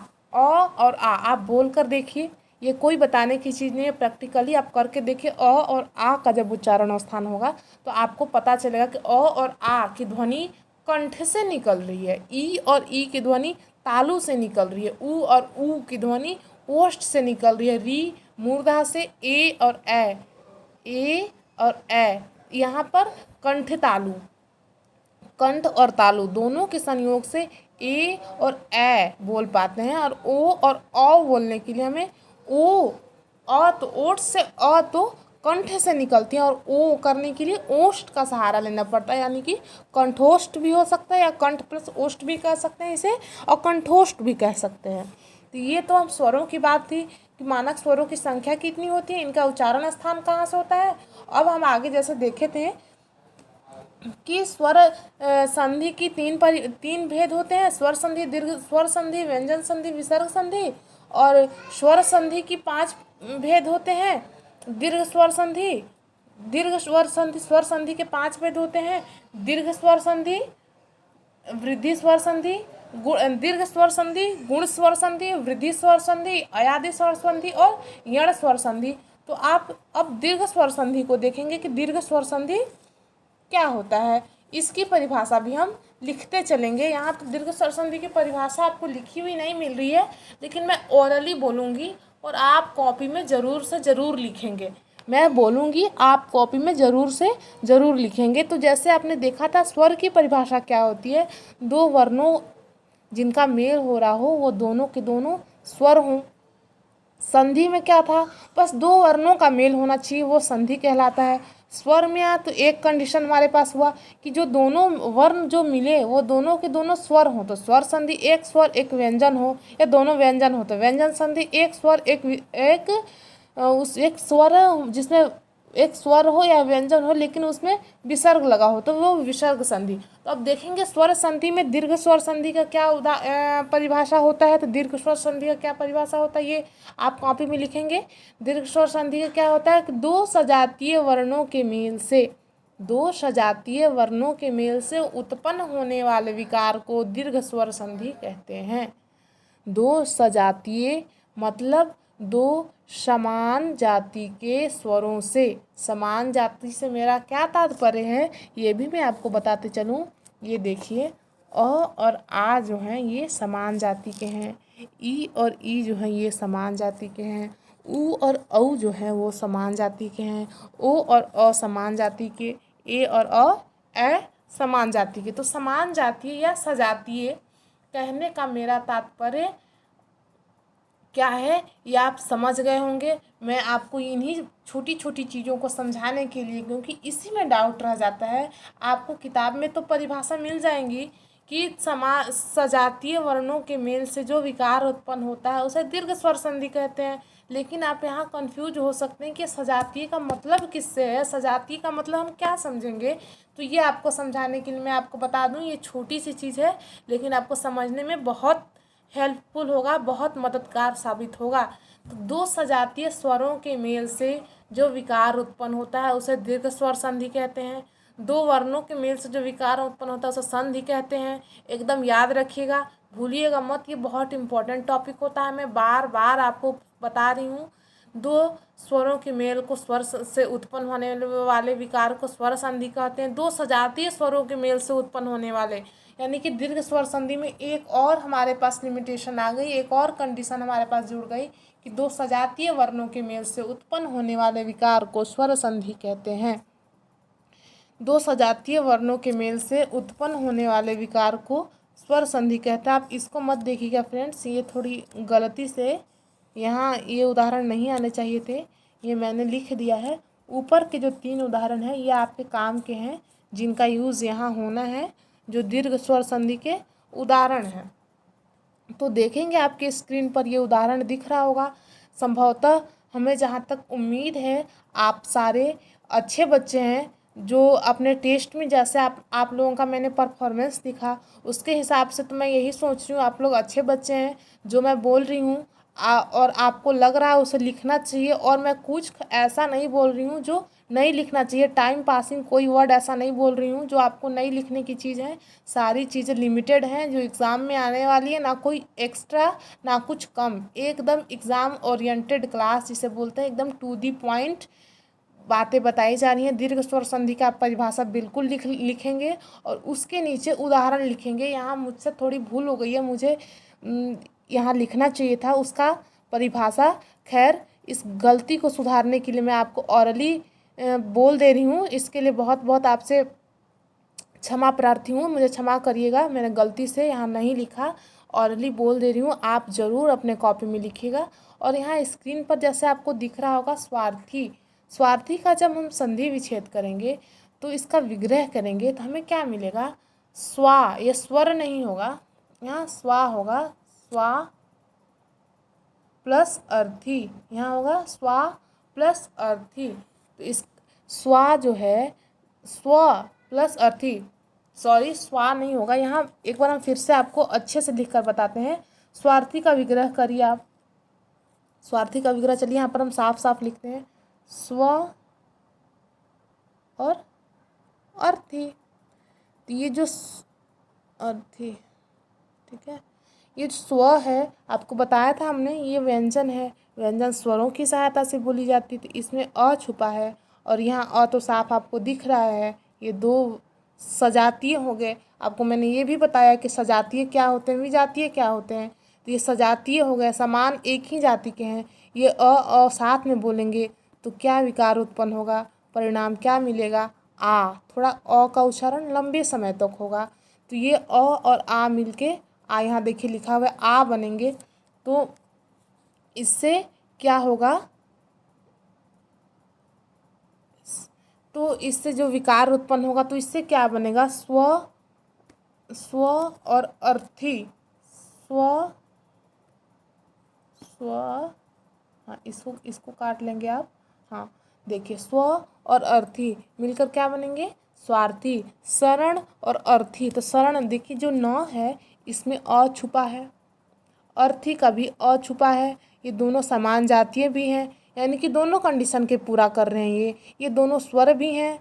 आप बोल कर देखिए, ये कोई बताने की चीज़ नहीं है, प्रैक्टिकली आप करके देखिए। अ और आ का जब उच्चारण स्थान होगा तो आपको पता चलेगा कि अ और आ की ध्वनि कंठ से निकल रही है, ई और ई की ध्वनि तालु से निकल रही है, ऊ और ऊ की ध्वनि ओष्ठ से निकल रही है, री मूर्धा से, ए और ए यहाँ पर कंठ तालु, कंठ और तालु दोनों के संयोग से ए और ए बोल पाते हैं। और ओ और औ बोलने के लिए हमें ओ, अ तो ओठ से, अ तो कंठ से निकलती है, और ओ करने के लिए ओष्ठ का सहारा लेना पड़ता है, यानी कि कंठोष्ठ भी हो सकता है, या कंठ प्लस ओष्ठ भी कह सकते हैं इसे, और कंठोष्ठ भी कह सकते हैं। तो ये तो हम स्वरों की बात थी कि मानक स्वरों की संख्या कितनी होती है, इनका उच्चारण स्थान कहाँ से होता है। अब हम आगे जैसे देखे थे कि स्वर संधि की तीन भेद होते हैं, स्वर संधि, दीर्घ स्वर संधि, व्यंजन संधि, विसर्ग संधि। और स्वर संधि की 5 भेद होते हैं। दीर्घ स्वर संधि, स्वर संधि के 5 भेद होते हैं। दीर्घ स्वर संधि, वृद्धि स्वर संधि, दीर्घ स्वर संधि, गुण स्वर संधि, वृद्धि स्वर संधि, अयादि स्वर संधि और यण स्वर संधि। तो आप अब दीर्घ स्वर संधि को देखेंगे कि दीर्घ स्वर संधि क्या होता है, इसकी परिभाषा भी हम लिखते चलेंगे। यहाँ तो दीर्घ स्वर संधि की परिभाषा आपको लिखी हुई नहीं मिल रही है, लेकिन मैं ओरली बोलूँगी और आप कॉपी में ज़रूर से ज़रूर लिखेंगे। मैं बोलूँगी, आप कॉपी में ज़रूर से ज़रूर लिखेंगे। तो जैसे आपने देखा था स्वर की परिभाषा क्या होती है, दो वर्णों जिनका मेल हो रहा हो वो दोनों के दोनों स्वर हों। संधि में क्या था, बस दो वर्णों का मेल होना चाहिए, वो संधि कहलाता है। स्वर में आया तो एक कंडीशन हमारे पास हुआ कि जो दोनों वर्ण जो मिले वो दोनों के दोनों स्वर हों, तो स्वर संधि एक स्वर एक व्यंजन हो, या दोनों व्यंजन हो तो व्यंजन संधि एक स्वर उस एक स्वर जिसमें एक स्वर हो या व्यंजन हो लेकिन उसमें विसर्ग लगा हो तो वो विसर्ग संधि। तो अब देखेंगे स्वर संधि में दीर्घ स्वर संधि का क्या परिभाषा होता है। तो दीर्घ स्वर संधि का क्या परिभाषा होता है ये आप कॉपी में लिखेंगे। दीर्घ स्वर संधि का क्या होता है कि दो सजातीय वर्णों के मेल से उत्पन्न होने वाले विकार को दीर्घ स्वर संधि कहते हैं। दो सजातीय मतलब दो समान जाति के स्वरों से। समान जाति से मेरा क्या तात्पर्य है ये भी मैं आपको बताते चलूँ। ये देखिए अ और आ जो हैं ये समान जाति के हैं, ई और ई जो हैं ये समान जाति के हैं, ऊ और औ जो हैं वो समान जाति के हैं, ओ और अ समान जाति के, ए और ए समान जाति के। तो समान जातीय या सजातीय कहने का मेरा तात्पर्य क्या है ये आप समझ गए होंगे। मैं आपको इन्हीं छोटी छोटी चीज़ों को समझाने के लिए, क्योंकि इसी में डाउट रह जाता है। आपको किताब में तो परिभाषा मिल जाएंगी कि सजातीय वर्णों के मेल से जो विकार उत्पन्न होता है उसे दीर्घ स्वर संधि कहते हैं, लेकिन आप यहाँ कंफ्यूज हो सकते हैं कि सजातीय का मतलब किससे है, सजातीय का मतलब हम क्या समझेंगे। तो ये आपको समझाने के लिए मैं आपको बता दूँ, ये छोटी सी चीज़ है लेकिन आपको समझने में बहुत हेल्पफुल होगा, बहुत मददगार साबित होगा। तो दो सजातीय स्वरों के मेल से जो विकार उत्पन्न होता है उसे दीर्घ स्वर संधि कहते हैं। दो वर्णों के मेल से जो विकार उत्पन्न होता है उसे संधि कहते हैं। एकदम याद रखिएगा, भूलिएगा मत, ये बहुत इम्पोर्टेंट टॉपिक होता है। मैं बार बार आपको बता रही हूँ। दो स्वरों के मेल को स्वर से उत्पन्न होने वाले विकार को स्वर संधि कहते हैं। दो सजातीय स्वरों के मेल से उत्पन्न होने वाले, यानी कि दीर्घ स्वर संधि में एक और हमारे पास लिमिटेशन आ गई, एक और कंडीशन हमारे पास जुड़ गई कि दो सजातीय वर्णों के मेल से उत्पन्न होने वाले विकार को स्वर संधि कहते हैं। दो सजातीय वर्णों के मेल से उत्पन्न होने वाले विकार को स्वर संधि कहता है। आप इसको मत देखिएगा फ्रेंड्स, ये थोड़ी गलती से यहाँ ये उदाहरण नहीं आने चाहिए थे, ये मैंने लिख दिया है। ऊपर के जो 3 उदाहरण हैं ये आपके काम के हैं, जिनका यूज़ यहाँ होना है, जो दीर्घ स्वर संधि के उदाहरण हैं। तो देखेंगे आपके स्क्रीन पर ये उदाहरण दिख रहा होगा। संभवतः हमें जहाँ तक उम्मीद है आप सारे अच्छे बच्चे हैं, जो अपने टेस्ट में जैसे आप लोगों का मैंने परफॉर्मेंस दिखा उसके हिसाब से तो मैं यही सोच रही हूँ आप लोग अच्छे बच्चे हैं। जो मैं बोल रही हूँ और आपको लग रहा है उसे लिखना चाहिए, और मैं कुछ ऐसा नहीं बोल रही हूँ जो नहीं लिखना चाहिए। टाइम पासिंग कोई वर्ड ऐसा नहीं बोल रही हूँ जो आपको नहीं लिखने की चीज़ है। सारी चीज़ें लिमिटेड हैं जो एग्ज़ाम में आने वाली है, ना कोई एक्स्ट्रा ना कुछ कम। एकदम एग्ज़ाम ओरिएंटेड क्लास जिसे बोलते हैं, एकदम टू दी पॉइंट बातें बताई जा रही हैं। दीर्घ स्वर संधि का परिभाषा बिल्कुल लिखेंगे और उसके नीचे उदाहरण लिखेंगे। यहाँ मुझसे थोड़ी भूल हो गई है, मुझे यहाँ लिखना चाहिए था उसका परिभाषा। खैर, इस गलती को सुधारने के लिए मैं आपको ऑरली बोल दे रही हूँ। इसके लिए बहुत बहुत आपसे क्षमा प्रार्थी हूँ, मुझे क्षमा करिएगा, मैंने गलती से यहाँ नहीं लिखा। ऑरली बोल दे रही हूँ, आप ज़रूर अपने कॉपी में लिखिएगा। और यहाँ स्क्रीन पर जैसे आपको दिख रहा होगा स्वार्थी, स्वार्थी का जब हम संधि विच्छेद करेंगे तो इसका विग्रह करेंगे तो हमें क्या मिलेगा? स्वा, ये स्वर नहीं होगा, यहाँ स्वा होगा। स्वा प्लस अर्थी, यहाँ होगा स्वा प्लस अर्थी। तो इस स्वा जो है, स्व प्लस अर्थी, सॉरी स्वा नहीं होगा यहाँ। एक बार हम फिर से आपको अच्छे से लिख कर बताते हैं। स्वार्थी का विग्रह करिए आप। स्वार्थी का विग्रह चलिए यहाँ पर हम साफ साफ लिखते हैं, स्व और अर्थी। तो ये जो अर्थी, ठीक है, ये स्व है आपको बताया था हमने, ये व्यंजन है। व्यंजन स्वरों की सहायता से बोली जाती है, तो इसमें अ छुपा है और यहाँ अ तो साफ आपको दिख रहा है। ये दो सजातीय हो गए। आपको मैंने ये भी बताया कि सजातीय क्या होते हैं, विजातीय क्या होते हैं। तो ये सजातीय हो गए, समान एक ही जाति के हैं। ये अ साथ में बोलेंगे तो क्या विकार उत्पन्न होगा, परिणाम क्या मिलेगा? आ। थोड़ा अ का उच्चारण लंबे समय तक होगा। तो ये अ और आ मिलके आ, यहाँ देखिए लिखा हुआ है आ बनेंगे। तो इससे क्या होगा? तो इससे जो विकार उत्पन्न होगा तो इससे क्या बनेगा? स्व, स्व और अर्थी, स्व, स्व, हाँ इसको इसको काट लेंगे आप। हाँ देखिए, स्व और अर्थी मिलकर क्या बनेंगे? स्वार्थी। शरण और अर्थी, तो शरण देखिए जो न है इसमें अ छुपा है, अर्थी का भी अ छुपा है। ये दोनों समान जातीय भी हैं, यानी कि दोनों कंडीशन के पूरा कर रहे हैं। ये दोनों स्वर भी हैं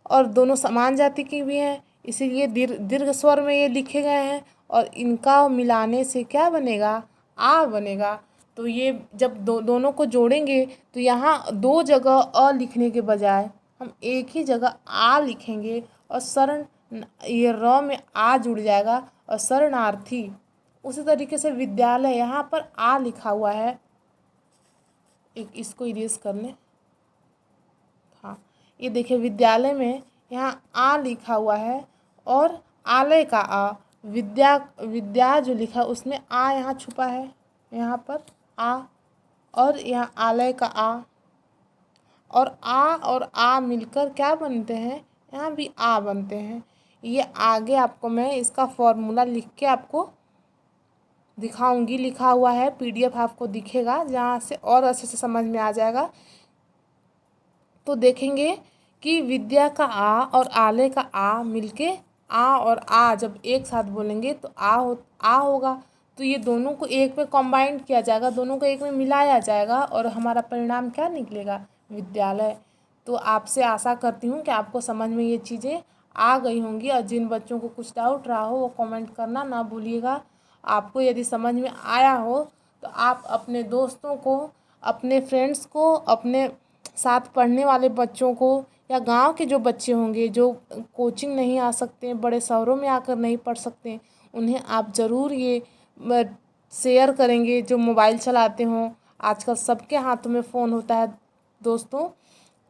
और दोनों समान जाति की भी हैं, इसीलिए दीर्घ स्वर में ये लिखे गए हैं। और इनका मिलाने से क्या बनेगा? आ बनेगा। तो ये जब दोनों को जोड़ेंगे तो यहाँ दो जगह अ लिखने के बजाय हम एक ही जगह आ लिखेंगे और शरण, ये र में आ जुड़ जाएगा और शरणार्थी। उसी तरीके से विद्यालय, यहाँ पर आ लिखा हुआ है, एक इसको इरेज कर लें। हाँ ये देखिए विद्यालय में यहाँ आ लिखा हुआ है और आलय का आ, विद्या, विद्या जो लिखा है उसमें आ यहाँ छुपा है, यहाँ पर आ, और यहाँ आलय का आ, और आ मिलकर क्या बनते हैं? यहाँ भी आ बनते हैं। ये आगे आपको मैं इसका फॉर्मूला लिख के आपको दिखाऊंगी, लिखा हुआ है, PDF आपको दिखेगा जहाँ से और अच्छे से समझ में आ जाएगा। तो देखेंगे कि विद्या का आ और आलय का आ मिलके आ और आ जब एक साथ बोलेंगे तो आ होगा। तो ये दोनों को एक में कॉम्बाइंड किया जाएगा, दोनों को एक में मिलाया जाएगा और हमारा परिणाम क्या निकलेगा? विद्यालय। तो आपसे आशा करती हूँ कि आपको समझ में ये चीज़ें आ गई होंगी, और जिन बच्चों को कुछ डाउट रहा हो वो कमेंट करना ना भूलिएगा। आपको यदि समझ में आया हो तो आप अपने दोस्तों को, अपने फ्रेंड्स को, अपने साथ पढ़ने वाले बच्चों को या गांव के जो बच्चे होंगे जो कोचिंग नहीं आ सकते, बड़े शहरों में आकर नहीं पढ़ सकते, उन्हें आप ज़रूर ये शेयर करेंगे। जो मोबाइल चलाते हों, आजकल सबके हाथों में फ़ोन होता है दोस्तों,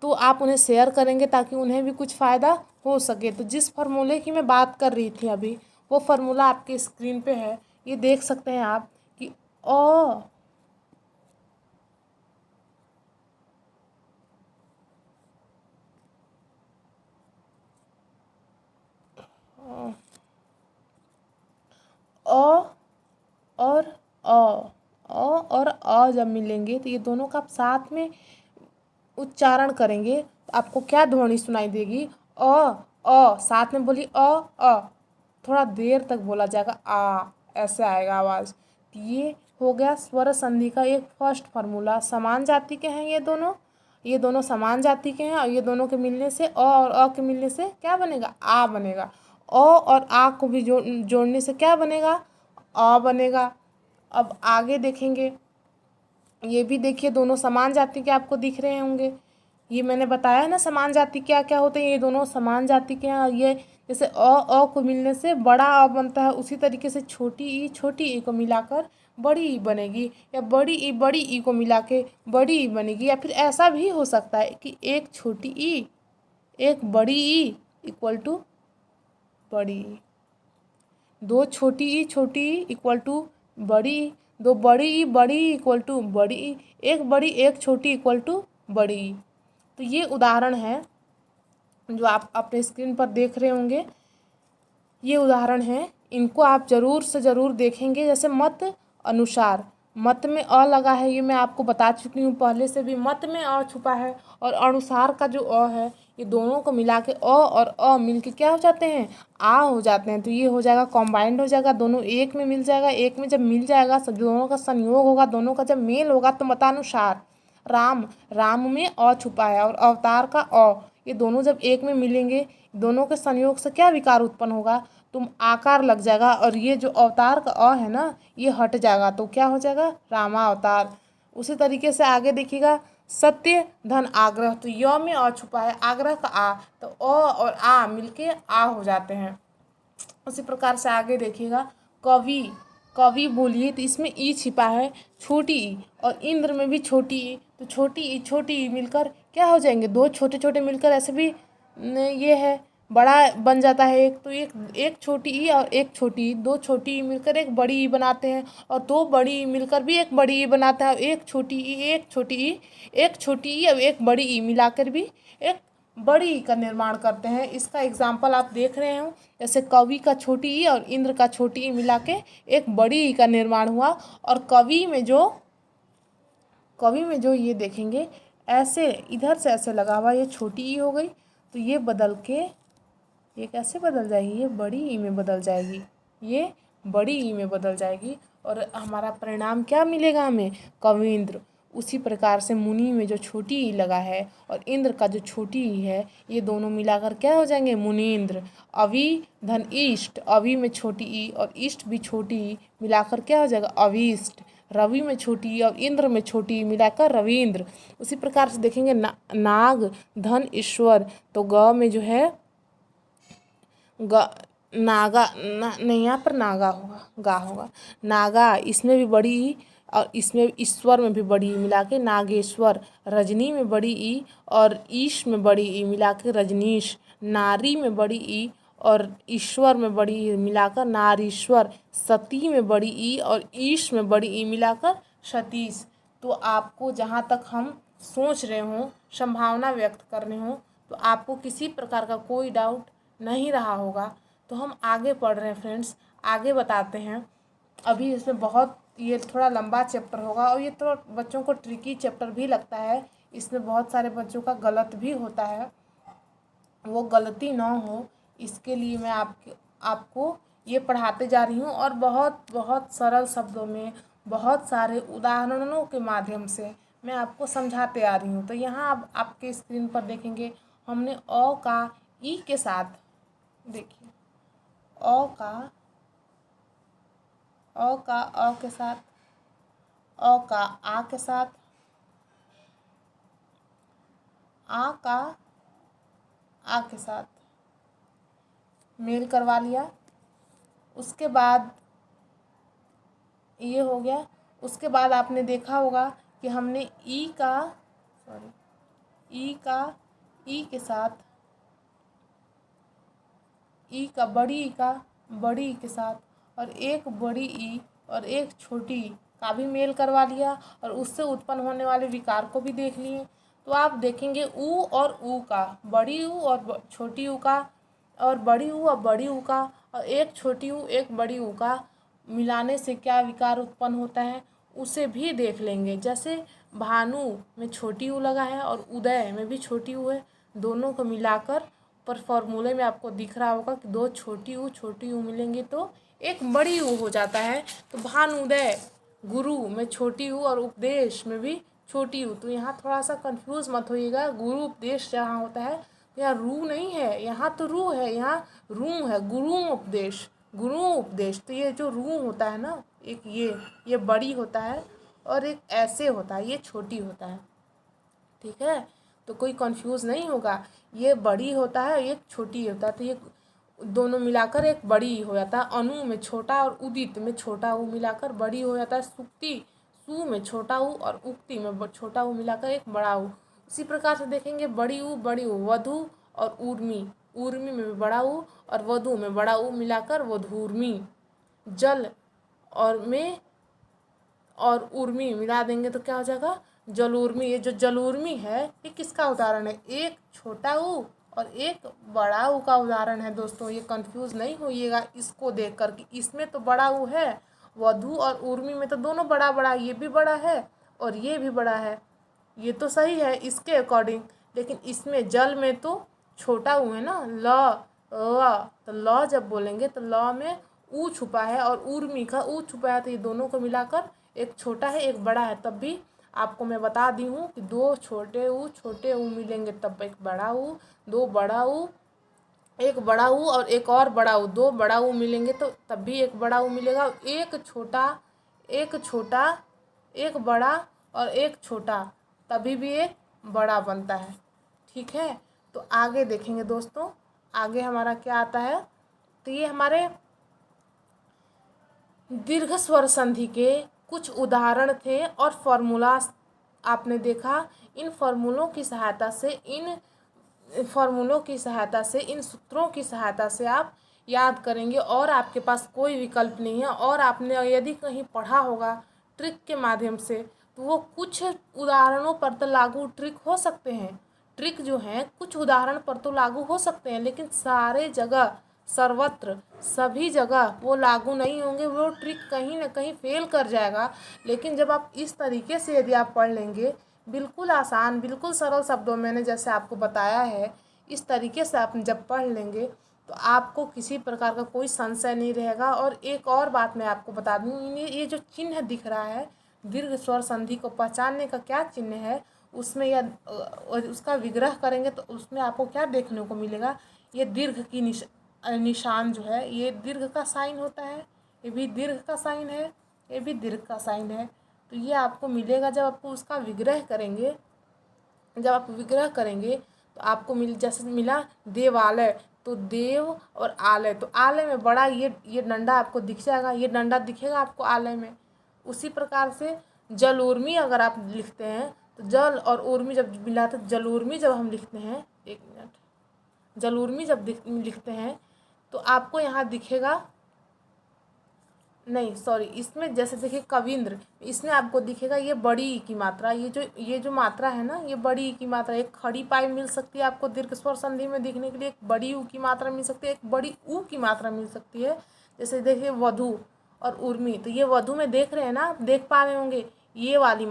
तो आप उन्हें शेयर करेंगे ताकि उन्हें भी कुछ फ़ायदा हो सके। तो जिस फार्मूले की मैं बात कर रही थी अभी, वो फार्मूला आपके स्क्रीन पे है, ये देख सकते हैं आप कि अ अ और और जब मिलेंगे तो ये दोनों का आप साथ में उच्चारण करेंगे तो आपको क्या ध्वनि सुनाई देगी? साथ में बोलिए अ। थोड़ा देर तक बोला जाएगा आ, ऐसे आएगा आवाज़। तो ये हो गया स्वर संधि का एक फर्स्ट फार्मूला। समान जाति के हैं ये दोनों समान जाति के हैं और ये दोनों के मिलने से और के मिलने से क्या बनेगा? आ बनेगा। और आ को भी जोड़ने से क्या बनेगा? अ बनेगा। अब आगे देखेंगे, ये भी देखिए दोनों समान जाति के आपको दिख रहे होंगे। ये मैंने बताया ना समान जाति क्या क्या होते हैं, ये दोनों समान जाति के हैं। और ये जैसे को मिलने से बड़ा अ बनता है, उसी तरीके से छोटी ई को मिलाकर बड़ी ई बनेगी, या बड़ी ई को मिला के बड़ी ई बनेगी। या फिर ऐसा भी हो सकता है कि एक छोटी ई एक बड़ी ई इक्वल टू बड़ी ई, दो छोटी ई इक्वल टू बड़ी ई, दो बड़ी ई इक्वल टू बड़ी ई, एक बड़ी एक छोटी इक्वल टू बड़ी ई। तो ये उदाहरण है जो आप अपने स्क्रीन पर देख रहे होंगे, ये उदाहरण है। इनको आप ज़रूर से ज़रूर देखेंगे। जैसे मत अनुसार, मत में अ लगा है, ये मैं आपको बता चुकी हूँ पहले से भी। मत में अ छुपा है और अनुसार का जो अ है, ये दोनों को मिला के और मिल के क्या हो जाते हैं? आ हो जाते हैं। तो ये हो जाएगा कॉम्बाइंड हो जाएगा, दोनों एक में मिल जाएगा। एक में जब मिल जाएगा, दोनों का संयोग होगा, दोनों का जब मेल होगा तो मतानुसार। राम में अ छुपा है और अवतार का ये दोनों जब एक में मिलेंगे, दोनों के संयोग से क्या विकार उत्पन्न होगा? तुम आकार लग जाएगा और ये जो अवतार का है ना, ये हट जाएगा तो क्या हो जाएगा? रामा अवतार। उसी तरीके से आगे देखिएगा, सत्य धन आग्रह, तो य में अ छुपा है, आग्रह का आ, तो और आ मिलके आ हो जाते हैं। उसी प्रकार से आगे देखिएगा, कवि, कवि बोलिए तो इसमें ई छिपा है, छोटी ई, और इंद्र में भी छोटी ई, तो छोटी ई मिलकर क्या हो जाएंगे? दो छोटे छोटे मिलकर ऐसे भी ये है बड़ा बन जाता है एक। तो एक छोटी ई और एक छोटी ई, दो छोटी ई मिलकर एक बड़ी ई बनाते हैं, और दो बड़ी ई मिलकर भी एक बड़ी ई बनाता है। एक छोटी ई एक छोटी ई और एक बड़ी ई मिलाकर भी एक बड़ी ई का निर्माण करते हैं। इसका एग्जाम्पल आप देख रहे हो, जैसे कवि का छोटी ई और इंद्र का छोटी ई मिला के एक बड़ी ई का निर्माण हुआ। और कवि में जो ये देखेंगे, ऐसे इधर से ऐसे लगा हुआ, ये छोटी ई हो गई, तो ये बदल के ये कैसे बदल जाएगी? ये बड़ी ई में बदल जाएगी, ये बड़ी ई में बदल जाएगी। और हमारा परिणाम क्या मिलेगा हमें? कविंद्र। उसी प्रकार से मुनि में जो छोटी ई लगा है और इंद्र का जो छोटी ई है, ये दोनों मिलाकर क्या हो जाएंगे? मुनीन्द्र। अवि धन इष्ट, अवि में छोटी ई और इष्ट भी छोटी ई मिलाकर क्या हो जाएगा? अविष्ट। रवि में छोटी ई और इंद्र में छोटी ई मिलाकर रविंद्र। उसी प्रकार से देखेंगे नाग धन ईश्वर, तो ग में जो है ग नागा नहीं, यहाँ पर नागा होगा, गा होगा। नागा, इसमें भी बड़ी ई और इसमें ईश्वर में भी बड़ी ई मिला के नागेश्वर। रजनी में बड़ी ई और ईश में बड़ी ई मिला के रजनीश। नारी में बड़ी ई और ईश्वर में बड़ी ई मिलाकर नारीश्वर। सती में बड़ी ई और ईश में बड़ी ई मिलाकर सतीश। तो आपको जहाँ तक हम सोच रहे हों, संभावना व्यक्त करने हों, तो आपको किसी प्रकार का कोई डाउट नहीं रहा होगा। तो हम आगे पढ़ रहे हैं फ्रेंड्स, आगे बताते हैं। अभी इसमें बहुत, ये थोड़ा लंबा चैप्टर होगा और ये तो बच्चों को ट्रिकी चैप्टर भी लगता है। इसमें बहुत सारे बच्चों का गलत भी होता है, वो गलती ना हो इसके लिए मैं आपको ये पढ़ाते जा रही हूँ। और बहुत बहुत सरल शब्दों में, बहुत सारे उदाहरणों के माध्यम से मैं आपको समझाते आ रही हूँ। तो यहाँ आप आपके स्क्रीन पर देखेंगे, हमने अ का ई के साथ, देखिए अ का अ का अ के साथ, अ का आ के साथ, आ का आ के साथ मेल करवा लिया। उसके बाद ये हो गया। उसके बाद आपने देखा होगा कि हमने ई का ई के साथ, ई का बड़ी ई का बड़ी ई के साथ और एक बड़ी ई और एक छोटी ई का भी मेल करवा लिया और उससे उत्पन्न होने वाले विकार को भी देख लिए। तो आप देखेंगे ऊ और ऊ का, बड़ी ऊ और छोटी ऊ का, और बड़ी ऊ और बड़ी ऊ का, और एक छोटी ऊ एक बड़ी ऊ का मिलाने से क्या विकार उत्पन्न होता है उसे भी देख लेंगे। जैसे भानु में छोटी ऊ लगा है और उदय में भी छोटी ऊ है, दोनों को मिलाकर पर फॉर्मूले में आपको दिख रहा होगा कि दो छोटी ऊ मिलेंगे तो एक बड़ी ऊ हो जाता है। तो भानुदय गुरु में छोटी ऊ और उपदेश में भी छोटी ऊ। तो यहाँ थोड़ा सा कंफ्यूज मत होइएगा, गुरु उपदेश जहाँ होता है यहाँ रू नहीं है, यहाँ तो रू है, यहाँ रू है, गुरु उपदेश। तो ये जो रू होता है ना, एक ये बड़ी होता है और एक ऐसे होता है, ये छोटी होता है। ठीक है, तो कोई कंफ्यूज नहीं होगा, ये बड़ी होता है एक छोटी होता है। तो ये दोनों मिलाकर एक बड़ी हो जाता है। अनु में छोटा और उदित में छोटा ऊ मिलाकर बड़ी हो जाता है। सुक्ति सु में छोटा ऊ और उक्ति में छोटा ऊ मिलाकर एक बड़ा ऊ। उसी प्रकार से देखेंगे बड़ी ऊ वधु और ऊर्मी, ऊर्मी में बड़ा ऊ और वधु में बड़ा ऊ मिलाकर वधूर्मी। जल और उर्मी मिला देंगे तो क्या हो जाएगा जलूर्मी। ये जो जलूर्मी है ये किसका उदाहरण है, एक छोटा ऊ और एक बड़ा ऊ का उदाहरण है। दोस्तों ये कंफ्यूज नहीं होइएगा इसको देख कर कि इसमें तो बड़ा ऊ है, वधु और उर्मी में तो दोनों बड़ा बड़ा, ये भी बड़ा है और ये भी बड़ा है, ये तो सही है इसके अकॉर्डिंग। लेकिन इसमें जल में तो छोटा ऊ है ना, तो ल जब बोलेंगे तो ल में ऊ छुपा है और उर्मी का ऊ छुपा है, तो ये दोनों को मिलाकर एक छोटा है एक बड़ा है। तब भी आपको मैं बता दी हूँ कि दो छोटे ऊ मिलेंगे तब एक बड़ा ऊ, दो बड़ा ऊ एक बड़ा ऊ और एक और बड़ा ऊ, दो बड़ा ऊ मिलेंगे तो तब भी एक बड़ा ऊ मिलेगा। एक छोटा एक बड़ा और एक छोटा तभी भी एक बड़ा बनता है। ठीक है, तो आगे देखेंगे दोस्तों, आगे हमारा क्या आता है। तो ये हमारे दीर्घ स्वर संधि के कुछ उदाहरण थे और फॉर्मूला आपने देखा। इन फॉर्मूलों की सहायता से इन सूत्रों की सहायता से आप याद करेंगे और आपके पास कोई विकल्प नहीं है। और आपने यदि कहीं पढ़ा होगा ट्रिक के माध्यम से तो वो कुछ उदाहरणों पर तो लागू ट्रिक हो सकते हैं, ट्रिक जो हैं कुछ उदाहरण पर तो लागू हो सकते हैं, लेकिन सारे जगह सर्वत्र सभी जगह वो लागू नहीं होंगे, वो ट्रिक कहीं ना कहीं फेल कर जाएगा। लेकिन जब आप इस तरीके से यदि आप पढ़ लेंगे बिल्कुल आसान बिल्कुल सरल शब्दों में मैंने जैसे आपको बताया है, इस तरीके से आप जब पढ़ लेंगे तो आपको किसी प्रकार का कोई संशय नहीं रहेगा। और एक और बात मैं आपको बता दूँ, ये जो चिन्ह दिख रहा है दीर्घ स्वर संधि को पहचानने का क्या चिन्ह है, उसमें या उसका विग्रह करेंगे तो उसमें आपको क्या देखने को मिलेगा, ये दीर्घ की निशान जो है ये दीर्घ का साइन होता है, ये भी दीर्घ का साइन है, ये भी दीर्घ का साइन है। तो ये आपको मिलेगा जब आपको उसका विग्रह करेंगे, जब आप विग्रह करेंगे तो आपको जैसे मिला देवालय, तो देव और आलय, तो आलय में बड़ा ये डंडा आपको दिख जाएगा, ये डंडा दिखेगा आपको आलय में। उसी प्रकार से जल उर्मी अगर आप लिखते हैं तो जल और उर्मी जब मिला तो जल उर्मी जब हम लिखते हैं, एक मिनट, जल उर्मी जब लिखते हैं तो आपको यहाँ दिखेगा, नहीं सॉरी, इसमें जैसे देखिए कविंद्र, इसमें आपको दिखेगा ये बड़ी ई की मात्रा, ये जो मात्रा है ना ये बड़ी ई की मात्रा। एक खड़ी पाई मिल सकती है आपको दीर्घ स्वर संधि में दिखने के लिए, एक बड़ी ऊ की मात्रा मिल सकती है, एक बड़ी ऊ की मात्रा मिल सकती है। जैसे देखिए वधु और उर्मी, तो ये वधु में देख रहे हैं ना, आप देख पा रहे होंगे ये वाली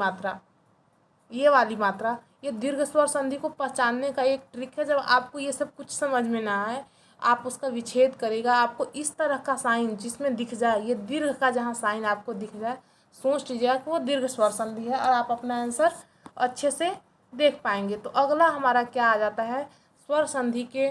मात्रा, ये दीर्घ स्वर संधि को पहचानने का एक ट्रिक है। जब आपको ये सब कुछ समझ में ना आए आप उसका विच्छेद करेगा, आपको इस तरह का साइन जिसमें दिख जाए ये दीर्घ का, जहाँ साइन आपको दिख जाए सोच लीजिएगा कि वो दीर्घ स्वर संधि है और आप अपना आंसर अच्छे से देख पाएंगे। तो अगला हमारा क्या आ जाता है, स्वर संधि के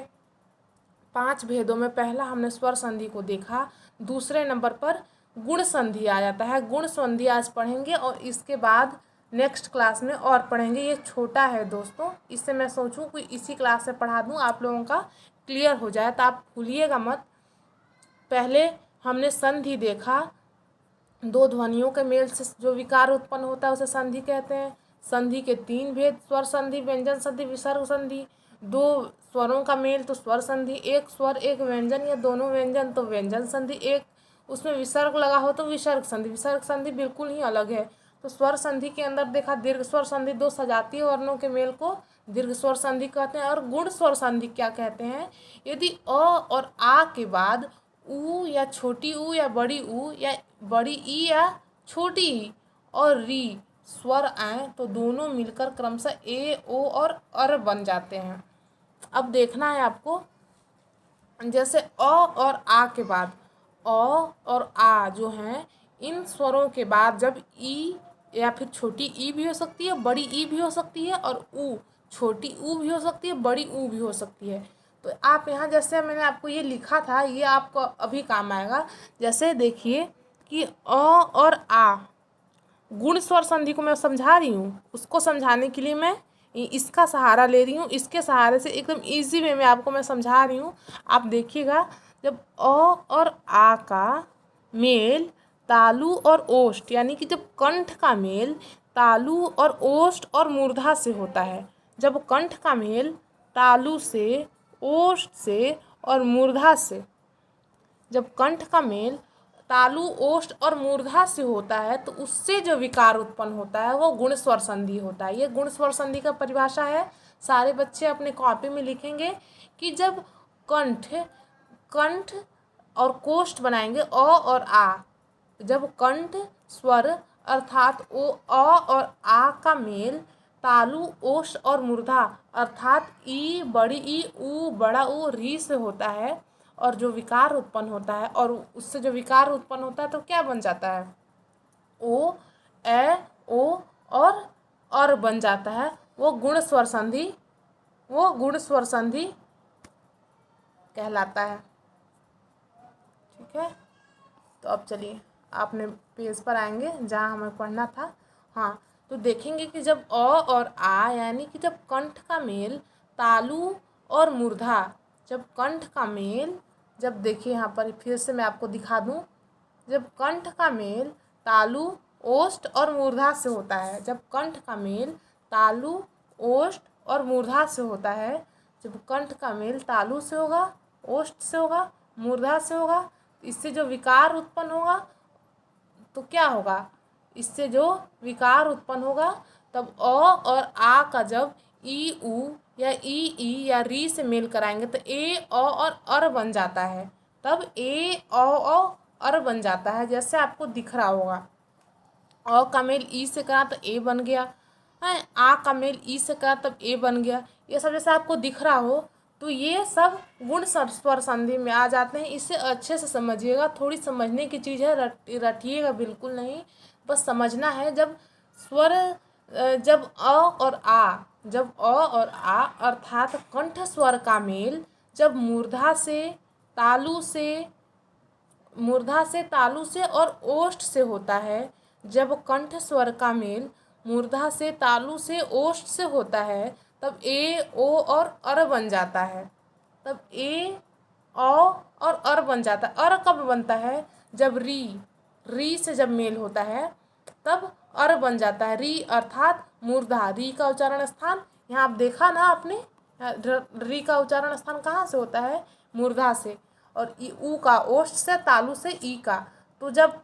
5 भेदों में पहला हमने स्वर संधि को देखा। दूसरे नंबर पर गुण संधि आ जाता है। गुण संधि आज पढ़ेंगे और इसके बाद नेक्स्ट क्लास में और पढ़ेंगे। ये छोटा है दोस्तों, इससे मैं सोचूं कि इसी क्लास से पढ़ा दूं, आप लोगों का क्लियर हो जाए, तो आप भूलिएगा मत। पहले हमने संधि देखा, दो ध्वनियों के मेल से जो विकार उत्पन्न होता है उसे संधि कहते हैं। संधि के तीन भेद, स्वर संधि, व्यंजन संधि, विसर्ग संधि। दो स्वरों का मेल तो स्वर संधि, एक स्वर एक व्यंजन या दोनों व्यंजन तो व्यंजन संधि, एक उसमें विसर्ग लगा हो तो विसर्ग संधि। विसर्ग संधि बिल्कुल ही अलग है। तो स्वर संधि के अंदर देखा दीर्घ स्वर संधि, दो सजातीय वर्णों के मेल को दीर्घ स्वर संधि कहते हैं। और गुण स्वर संधि क्या कहते हैं? यदि अ और आ के बाद ऊ या छोटी ऊ या बड़ी ऊ या बड़ी ई या छोटी ई और री स्वर आए तो दोनों मिलकर क्रमशः ए, ओ और अर बन जाते हैं। अब देखना है आपको, जैसे अ और आ के बाद अ और आ जो हैं, इन स्वरों के बाद जब ई या फिर छोटी ई भी हो सकती है, बड़ी ई भी हो सकती है, और ऊ छोटी ऊ भी हो सकती है, बड़ी ऊ भी हो सकती है। तो आप यहाँ जैसे मैंने आपको ये लिखा था, ये आपको अभी काम आएगा। जैसे देखिए कि अ और आ गुण स्वर संधि को मैं समझा रही हूँ, उसको समझाने के लिए मैं इसका सहारा ले रही हूँ। इसके सहारे से एकदम इजी वे में आपको मैं समझा रही हूँ। आप देखिएगा, जब अ और आ का मेल तालु और ओष्ठ, यानी कि जब कंठ का मेल तालु और ओष्ठ और मूर्धा से होता है, जब कंठ का मेल तालु से, ओष्ठ से और मूर्धा से, जब कंठ का मेल तालु, ओष्ठ और मूर्धा से होता है तो उससे जो विकार उत्पन्न होता है वो गुण स्वर संधि होता है। ये गुण स्वर संधि का परिभाषा है। सारे बच्चे अपने कॉपी में लिखेंगे कि जब कंठ कंठ और कोष्ठ बनाएंगे अ और आ, जब कंठ स्वर अर्थात ओ अ और आ का मेल तालु, ओष्ठ और मूर्धा अर्थात ई बड़ी ई, ऊ बड़ा ऊ, री से होता है और जो विकार उत्पन्न होता है, और उससे जो विकार उत्पन्न होता है तो क्या बन जाता है? ओ, ए, ओ और अर बन जाता है। वो गुण स्वर संधि कहलाता है। ठीक है, तो अब चलिए आपने पेज पर आएंगे जहाँ हमें पढ़ना था। हाँ, तो देखेंगे कि जब अ और आ, यानी कि जब कंठ का मेल तालु और मूर्धा, जब कंठ का मेल, जब देखिए यहाँ पर फिर से मैं आपको दिखा दूँ, जब कंठ का मेल तालु, ओष्ठ और मूर्धा से होता है, जब कंठ का मेल तालु, ओष्ठ और मूर्धा से होता है, जब कंठ का मेल तालु से होगा, ओष्ठ से होगा, मूर्धा से होगा, इससे जो विकार उत्पन्न होगा तो क्या होगा? इससे जो विकार उत्पन्न होगा तब अ और आ का जब ई ऊ या ई या री से मेल कराएंगे तो ए, अ और अर बन जाता है। तब ए, अ अर बन जाता है, जैसे आपको दिख रहा होगा। अ का मेल ई से करा तो ए बन गया है, आ का मेल ई से करा तब ए बन गया। ये सब जैसे आपको दिख रहा हो तो ये सब गुण स्वर संधि में आ जाते हैं। इसे अच्छे से समझिएगा, थोड़ी समझने की चीज़ है, रटिएगा बिल्कुल नहीं, बस समझना है। जब स्वर जब अ और आ, जब अ और आ अर्थात कंठ स्वर का मेल जब मूर्धा से तालु से और ओष्ठ से होता है, जब कंठ स्वर का मेल मूर्धा से तालु से ओष्ठ से होता है तब ए, ओ और अर बन जाता है। तब ए, अ और अर बन जाता है। अर कब बनता है? जब री से जब मेल होता है तब अर बन जाता है। री अर्थात मूर्धा, री का उच्चारण स्थान यहाँ आप देखा ना आपने, री का उच्चारण स्थान कहाँ से होता है? मूर्धा से। और ऊ का ओष्ठ से, तालु से ई का। तो जब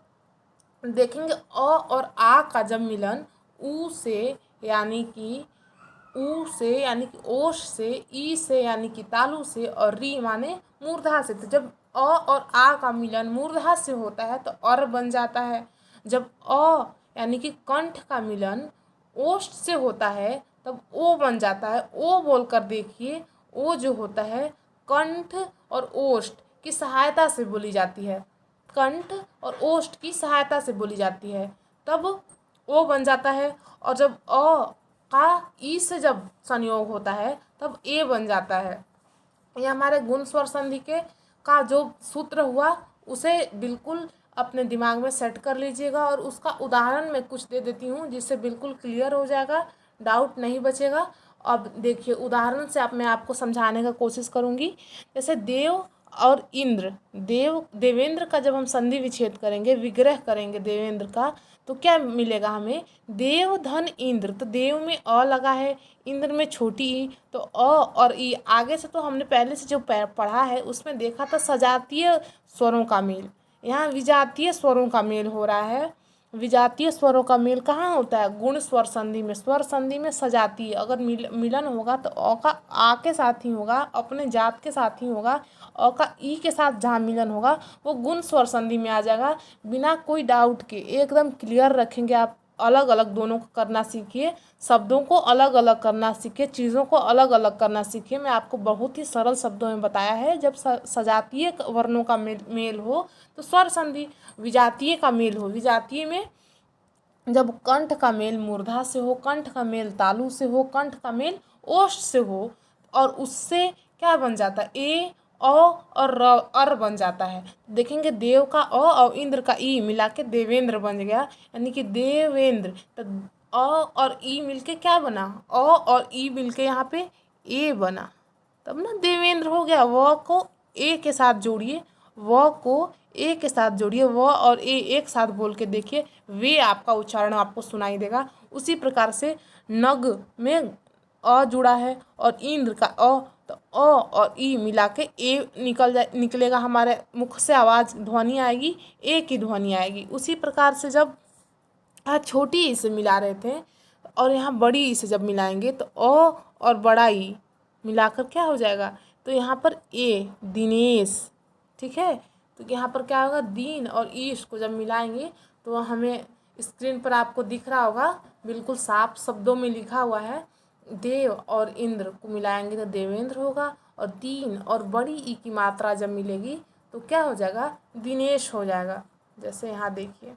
देखेंगे अ और आ का जब मिलन ऊ से यानी कि ओष से, ई से यानी कि तालु से, और री माने मूर्धा से, तो जब अ और आ का मिलन मूर्धा से होता है तो अर बन जाता है। जब अ यानी कि कंठ का मिलन ओष्ठ से होता है तब ओ बन जाता है। ओ बोलकर देखिए, ओ जो होता है कंठ और ओष्ठ की सहायता से बोली जाती है, कंठ और ओष्ठ की सहायता से बोली जाती है, तब ओ बन जाता है। और जब अ का ई से जब संयोग होता है तब ए बन जाता है। ये हमारे गुण स्वर संधि के का जो सूत्र हुआ उसे बिल्कुल अपने दिमाग में सेट कर लीजिएगा। और उसका उदाहरण मैं कुछ दे देती हूँ जिससे बिल्कुल क्लियर हो जाएगा, डाउट नहीं बचेगा। अब देखिए उदाहरण से मैं आपको समझाने का कोशिश करूँगी। जैसे देव और इंद्र, देवेंद्र का जब हम संधि विच्छेद करेंगे, विग्रह करेंगे देवेंद्र का, तो क्या मिलेगा हमें? देव धन इंद्र। तो देव में अ लगा है, इंद्र में छोटी ई, तो अ और ई आगे से तो हमने पहले से जो पढ़ा है उसमें देखा था सजातीय स्वरों का मेल। यहाँ विजातीय स्वरों का मेल हो रहा है। विजातीय स्वरों का मेल कहाँ होता है? गुण स्वर संधि में। स्वर संधि में सजातीय अगर मिलन होगा तो अ का आ के साथ ही होगा, अपने जात के साथ ही होगा। अ का ई के साथ जहाँ मिलन होगा वो गुण स्वर संधि में आ जाएगा। बिना कोई डाउट के एकदम क्लियर रखेंगे आप। अलग अलग दोनों को करना सीखिए, शब्दों को अलग अलग करना सीखिए, चीज़ों को अलग अलग करना सीखिए। मैं आपको बहुत ही सरल शब्दों में बताया है। जब सजातीय वर्णों का मेल हो तो स्वर संधि, विजातीय का मेल हो, विजातीय में जब कंठ का मेल मूर्धा से हो, कंठ का मेल तालु से हो, कंठ का मेल ओष्ठ से हो, और उससे क्या बन जाता है? ए अ और र अर बन जाता है। देखेंगे देव का अ और इंद्र का ई मिला के देवेंद्र बन गया, यानी कि देवेंद्र। तो अ और ई मिलके क्या बना? अ और ई मिलके यहाँ पे ए बना, तब ना देवेंद्र हो गया। व को ए के साथ जोड़िए, व को ए के साथ जोड़िए, व और ए एक साथ बोल के देखिए, वे आपका उच्चारण आपको सुनाई देगा। उसी प्रकार से नग में अ जुड़ा है और इंद्र का अ, तो अ और ई मिला के ए निकलेगा, हमारे मुख से आवाज़ ध्वनि आएगी, ए की ध्वनि आएगी। उसी प्रकार से जब छोटी ई से मिला रहे थे और यहाँ बड़ी ई से जब मिलाएंगे तो अ और बड़ा ई मिलाकर क्या हो जाएगा? तो यहाँ पर ए दिनेश, ठीक है। तो यहाँ पर क्या होगा? दीन और ईश को जब मिलाएंगे तो हमें स्क्रीन पर आपको दिख रहा होगा, बिल्कुल साफ शब्दों में लिखा हुआ है। देव और इंद्र को मिलाएंगे तो देवेंद्र होगा, और दीन और बड़ी ई की मात्रा जब मिलेगी तो क्या हो जाएगा? दिनेश हो जाएगा। जैसे यहाँ देखिए,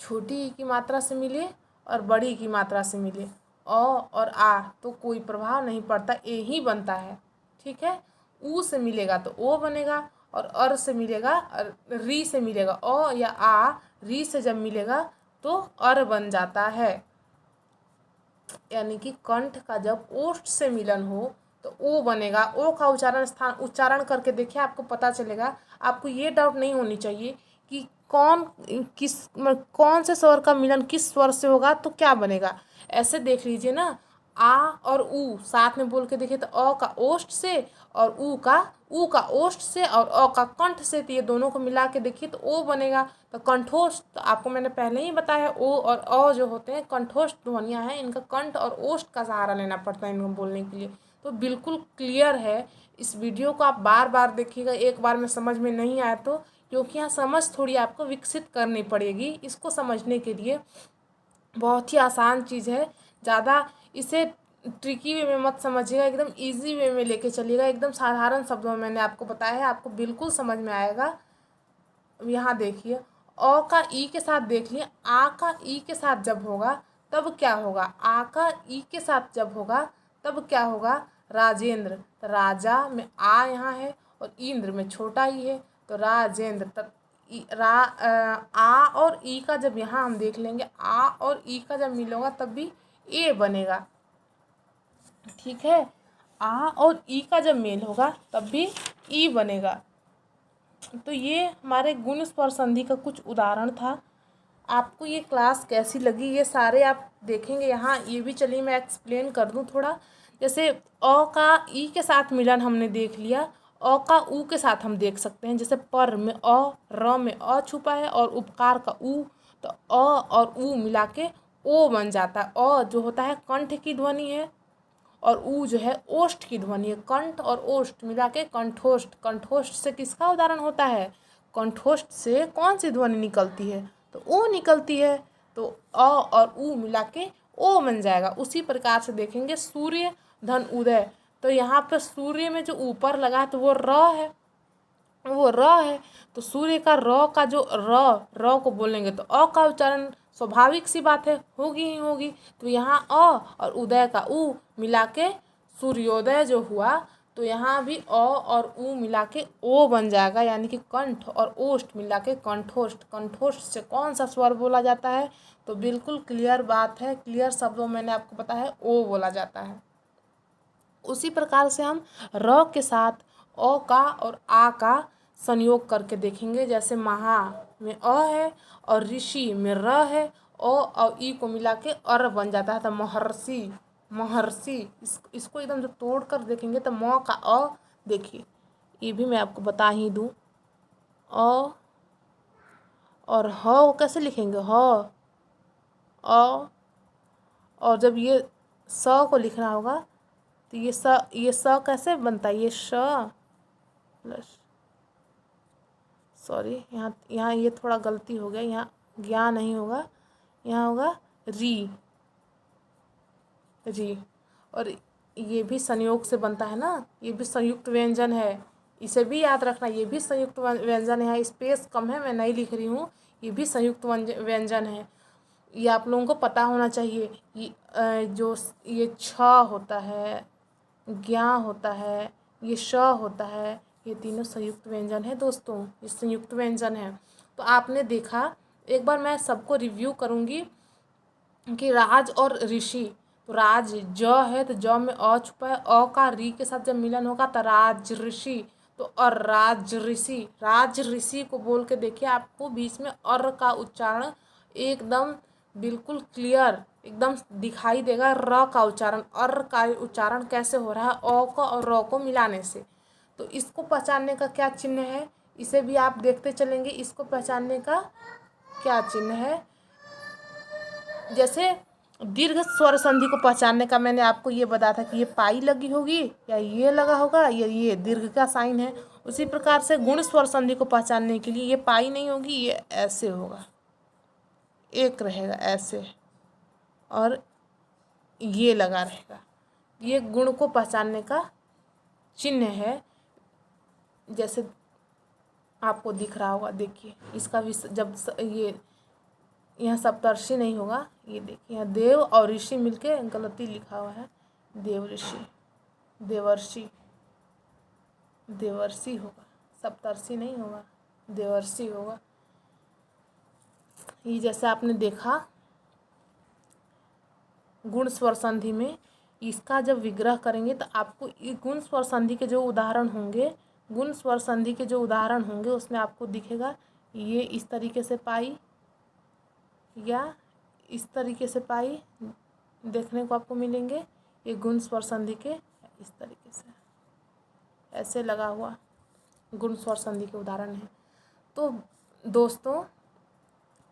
छोटी ई की मात्रा से मिले और बड़ी की मात्रा से मिले, अ और आ, तो कोई प्रभाव नहीं पड़ता, ए ही बनता है, ठीक है। ऊ से मिलेगा तो ओ बनेगा, और अर से मिलेगा, और री से मिलेगा अ या आ, री से जब मिलेगा तो अर बन जाता है। यानी कि कंठ का जब ओष्ठ से मिलन हो तो ओ बनेगा। ओ का उच्चारण करके देखिए, आपको पता चलेगा। आपको ये डाउट नहीं होनी चाहिए कि कौन से स्वर का मिलन किस स्वर से होगा तो क्या बनेगा। ऐसे देख लीजिए ना, आ और ऊ साथ में बोल के देखिए तो अ का ओष्ठ से और ऊ का ओष्ठ से और अ का कंठ से, तो ये दोनों को मिला के देखिए तो ओ बनेगा। तो कंठोष्ठ, तो आपको मैंने पहले ही बताया, ओ और अ जो होते हैं कंठोष्ठ ध्वनियाँ हैं, इनका कंठ और ओष्ठ का सहारा लेना पड़ता है इनको बोलने के लिए। तो बिल्कुल क्लियर है। इस वीडियो को आप बार बार देखिएगा, एक बार में समझ में नहीं आया तो, क्योंकि यहाँ समझ थोड़ी आपको विकसित करनी पड़ेगी इसको समझने के लिए। बहुत ही आसान चीज़ है, ज़्यादा इसे ट्रिकी वे में मत समझिएगा, एकदम इजी वे में लेके चलिएगा। एकदम साधारण शब्दों में मैंने आपको बताया है, आपको बिल्कुल समझ में आएगा। यहाँ देखिए, अ का ई के साथ देख लिए, आ का ई के साथ जब होगा तब क्या होगा? आ का ई के साथ जब होगा तब क्या होगा? राजेंद्र। तो राजा में आ यहाँ है और इंद्र में छोटा ही है, तो राजेंद्र। तब आ और ई का जब यहाँ हम देख लेंगे, आ और ई का जब मिलेगा तब भी ए बनेगा, ठीक है। आ और ई का जब मेल होगा तब भी ई बनेगा। तो ये हमारे गुण स्वर संधि का कुछ उदाहरण था। आपको ये क्लास कैसी लगी ये सारे आप देखेंगे यहाँ। ये भी चलिए मैं एक्सप्लेन कर दूँ थोड़ा। जैसे अ का ई के साथ मिलन हमने देख लिया, अ का ऊ के साथ हम देख सकते हैं। जैसे पर में अ, र में अ छुपा है और उपकार का ऊ, तो अ और ऊ मिला के ओ बन जाता है। अ जो होता है कंठ की ध्वनि है और ऊ जो है ओष्ठ की ध्वनि है। कंठ और ओष्ठ मिला के कंठोष्ठ। कंठोष्ठ से किसका उदाहरण होता है? कंठोष्ठ से कौन सी ध्वनि निकलती है? तो ओ निकलती है। तो अ और ऊ मिला के ओ बन जाएगा। उसी प्रकार से देखेंगे सूर्य धन उदय, तो यहाँ पर सूर्य में जो ऊपर लगा है तो वो र है, वो र है। तो सूर्य का र का जो र को बोलेंगे तो अ का उच्चारण स्वाभाविक सी बात है, होगी ही होगी। तो यहाँ अ और उदय का ऊ मिला के सूर्योदय जो हुआ तो यहाँ भी अ और उ मिला के ओ बन जाएगा, यानी कि कंठ और ओष्ठ मिला के कंठोष्ठ। कंठोष्ठ से कौन सा स्वर बोला जाता है? तो बिल्कुल क्लियर बात है, क्लियर शब्दों मैंने आपको बताया है, ओ बोला जाता है। उसी प्रकार से हम र के साथ अ का और आ का संयोग करके देखेंगे। जैसे महा में अ है और ऋषि में र है, ओ और ई को मिला के अर बन जाता है। तो महर्षि, महर्षि, इसको एकदम जब तोड़ कर देखेंगे तो म का अ, देखिए ये भी मैं आपको बता ही दूँ, अ और ह कैसे लिखेंगे, ह अ, और जब ये स को लिखना होगा तो ये स कैसे बनता है, ये श प्लस, सॉरी यहाँ यहाँ ये थोड़ा गलती हो गया, यहाँ ज्ञा नहीं होगा, यहाँ होगा री, री। और ये भी संयोग से बनता है ना, ये भी संयुक्त व्यंजन है, इसे भी याद रखना, ये भी संयुक्त व्यंजन है। स्पेस कम है, मैं नहीं लिख रही हूँ, ये भी संयुक्त व्यंजन है, ये आप लोगों को पता होना चाहिए। जो ये छ होता है, ज्ञा होता है, ये श होता है, ये तीनों संयुक्त व्यंजन है दोस्तों, ये संयुक्त व्यंजन है। तो आपने देखा, एक बार मैं सबको रिव्यू करूँगी कि राज और ऋषि। तो राज ज है तो ज में अ छुपा है, अ का री के साथ जब मिलन होगा तो राज ऋषि। तो और राज ऋषि, राज ऋषि को बोल के देखिए, आपको बीच में अर का उच्चारण एकदम बिल्कुल क्लियर एकदम दिखाई देगा। र का उच्चारण, अर का उच्चारण कैसे हो रहा है अ को और र को मिलाने से। तो इसको पहचानने का क्या चिन्ह है, इसे भी आप देखते चलेंगे, इसको पहचानने का क्या चिन्ह है। जैसे दीर्घ स्वर संधि को पहचानने का मैंने आपको ये बताया था कि ये पाई लगी होगी या ये लगा होगा, ये दीर्घ का साइन है। उसी प्रकार से गुण स्वर संधि को पहचानने के लिए ये पाई नहीं होगी, ये ऐसे होगा, एक रहेगा ऐसे, और ये लगा रहेगा। ये गुण को पहचानने का चिन्ह है। जैसे आपको दिख रहा होगा, देखिए इसका भी जब ये यहाँ सप्तर्षि नहीं होगा, ये देखिए यहाँ देव और ऋषि मिलके गलती लिखा हुआ है, देव ऋषि, देवर्षि, देवर्षि होगा, सप्तर्षि नहीं होगा, देवर्षि होगा। ये जैसे आपने देखा गुण स्वर संधि में, इसका जब विग्रह करेंगे तो आपको गुण स्वर संधि के जो उदाहरण होंगे, गुण स्वर संधि के जो उदाहरण होंगे उसमें आपको दिखेगा ये इस तरीके से पाई या इस तरीके से पाई देखने को आपको मिलेंगे। ये गुण स्वर संधि के इस तरीके से ऐसे लगा हुआ गुण स्वर संधि के उदाहरण हैं। तो दोस्तों,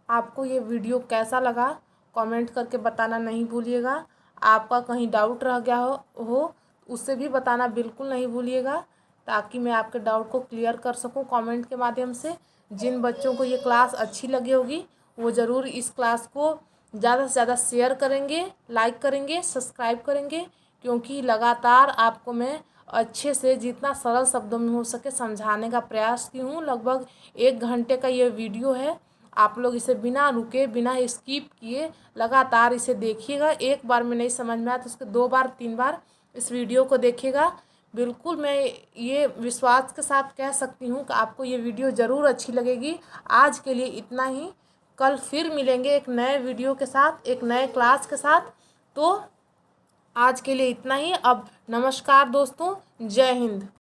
आपको ये वीडियो कैसा लगा कमेंट करके बताना नहीं भूलिएगा। आपका कहीं डाउट रह गया हो उससे भी बताना बिल्कुल नहीं भूलिएगा, ताकि मैं आपके डाउट को क्लियर कर सकूं कमेंट के माध्यम से। जिन बच्चों को ये क्लास अच्छी लगी होगी वो ज़रूर इस क्लास को ज़्यादा से ज़्यादा शेयर करेंगे, लाइक करेंगे, सब्सक्राइब करेंगे, क्योंकि लगातार आपको मैं अच्छे से जितना सरल शब्दों में हो सके समझाने का प्रयास की हूँ। लगभग 1 घंटे का ये वीडियो है, आप लोग इसे बिना रुके बिना स्किप किए लगातार इसे देखिएगा। एक बार में नहीं समझ में आया तो उसके 2 बार 3 बार इस वीडियो को देखिएगा। बिल्कुल मैं ये विश्वास के साथ कह सकती हूँ कि आपको ये वीडियो ज़रूर अच्छी लगेगी। आज के लिए इतना ही, कल फिर मिलेंगे एक नए वीडियो के साथ, एक नए क्लास के साथ। तो आज के लिए इतना ही। अब नमस्कार दोस्तों, जय हिंद।